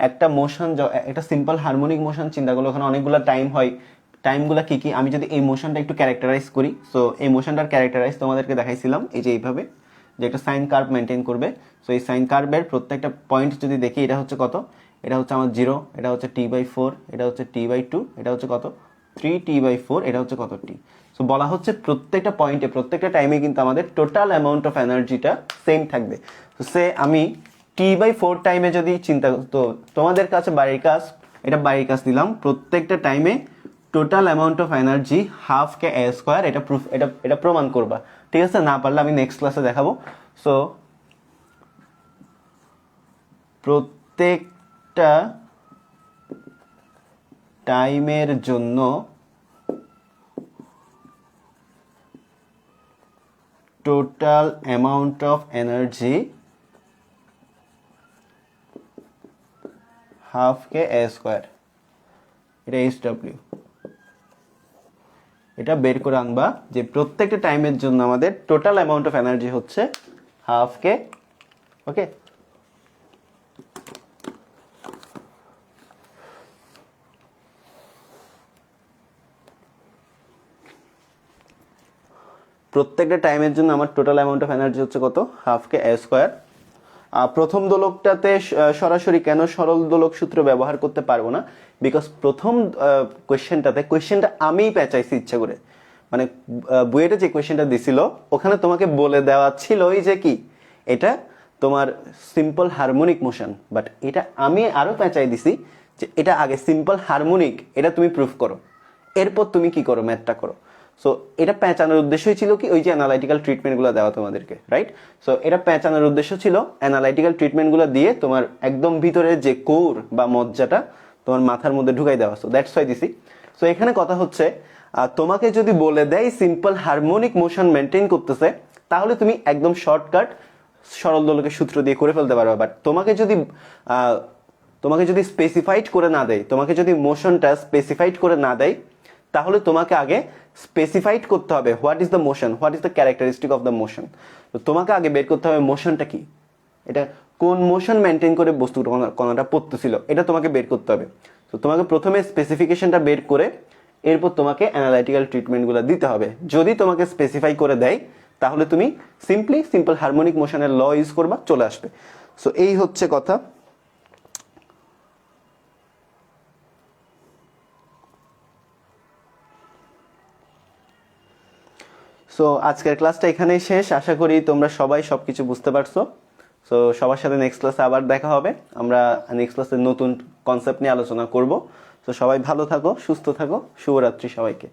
একটা মোশন, একটা সিম্পল হারমোনিক মোশন চিন্তা করলে ওখানে অনেকগুলো টাইম হয়। টাইমগুলো কি কি, আমি যদি এই মোশনটা একটু ক্যারেক্টারাইজ করি, সো এই মোশনটার ক্যারেক্টারাইজ তোমাদেরকে দেখাইছিলাম এই যে এইভাবে, যে একটা সাইন কার্ভ মেনটেন করবে। সো এই সাইন কার্ভের প্রত্যেকটা পয়েন্ট যদি দেখি, এটা হচ্ছে কত, এটা হচ্ছে আমার 0, এটা হচ্ছে t/4, এটা হচ্ছে t/2, এটা হচ্ছে কত 3t/4, এটা হচ্ছে কত t। সো বলা হচ্ছে প্রত্যেকটা পয়েন্টে, প্রত্যেকটা টাইমে কিন্তু আমাদের টোটাল অ্যামাউন্ট অফ এনার্জিটা সেম থাকবে। তো সে আমি t/4 টাইমে যদি চিন্তা, তো তোমাদের কাছে বাড়ির কাজ দিলাম, প্রত্যেকটা টাইমে total amount of energy half K A square, এটা প্রমাণ করবা, ঠিক আছে। না পারলে আমি নেক্সট ক্লাসে দেখাবো। সো প্রত্যেকটা টাইমের জন্য total amount of energy half K A square, এটা SW। এটা বের করে আনবা যে প্রত্যেকটা টাইমের জন্য আমাদের টোটাল অ্যামাউন্ট অফ এনার্জি হচ্ছে হাফ কে, ওকে। প্রত্যেকটা টাইমের জন্য আমার টোটাল অ্যামাউন্ট অফ এনার্জি হচ্ছে কত, হাফ কে এ স্কোয়ার। প্রথম দোলকটাতে সরাসরি কেন সরল দোলক সূত্র ব্যবহার করতে পারবো না, বিকজ প্রথম কোয়েশ্চেনটা আমিই পেঁচাইছি ইচ্ছা করে। মানে বুয়েটে যে কোয়েশ্চেনটা দিছিল ওখানে তোমাকে বলে দেওয়া ছিল যে কি এটা তোমার সিম্পল হারমোনিক মোশন, বাট এটা আমি আরো পেঁচাই দিছি যে এটা আগে সিম্পল হারমোনিক, এটা তুমি প্রুফ করো, এরপর তুমি কি করো, ম্যাথটা করো। সো এটা পেঁচানোর উদ্দেশ্যই ছিল কি, ওই যে অ্যানালাইটিক্যাল ট্রিটমেন্টগুলো দেওয়া তোমাদেরকে, রাইট। সো এটা পেঁচানোর উদ্দেশ্য ছিল অ্যানালাইটিক্যাল ট্রিটমেন্টগুলো দিয়ে তোমার একদম ভিতরে যে কোর বা মজ্জাটা তোমার মাথার মধ্যে ঢুকাই দেওয়া। সো দ্যাটস ওয়াই দিছি। সো এখানে কথা হচ্ছে তোমাকে যদি বলে দেয় সিম্পল হারমোনিক মোশন মেনটেন করতেছে, তাহলে তুমি একদম শর্টকাট সরল দোলকের সূত্র দিয়ে করে ফেলতে পারবে। বাট তোমাকে যদি স্পেসিফাইড করে না দেয়, তোমাকে যদি মোশনটা স্পেসিফাইড করে না দেয়, তাহলে তোমাকে আগে স্পেসিফাইড করতে হবে what is the motion, what is the characteristic of the motion. তো তোমাকে আগে বের করতে হবে মোশনটা কি, এটা কোন মোশন মেনটেন করে বস্তু কণাটা পড়তেছিল, এটা তোমাকে বের করতে হবে। তো তোমাকে প্রথমে স্পেসিফিকেশনটা বের করে এরপর তোমাকে অ্যানালাইটিক্যাল ট্রিটমেন্টগুলো দিতে হবে। যদি তোমাকে স্পেসিফাই করে দেয়, তাহলে তুমি সিম্পল হারমোনিক মোশনের ল ইউজ করবা, চলে আসবে। সো এই হচ্ছে কথা। সো আজকের ক্লাসটা এখানেই শেষ। আশা করি তোমরা সবাই সবকিছু বুঝতে পারছো। সো সবার সাথে নেক্সট ক্লাসে আবার দেখা হবে। আমরা নেক্সট ক্লাসে নতুন কনসেপ্ট নিয়ে আলোচনা করব। তো সবাই ভালো থাকো, সুস্থ থাকো, শুভরাত্রি সবাইকে।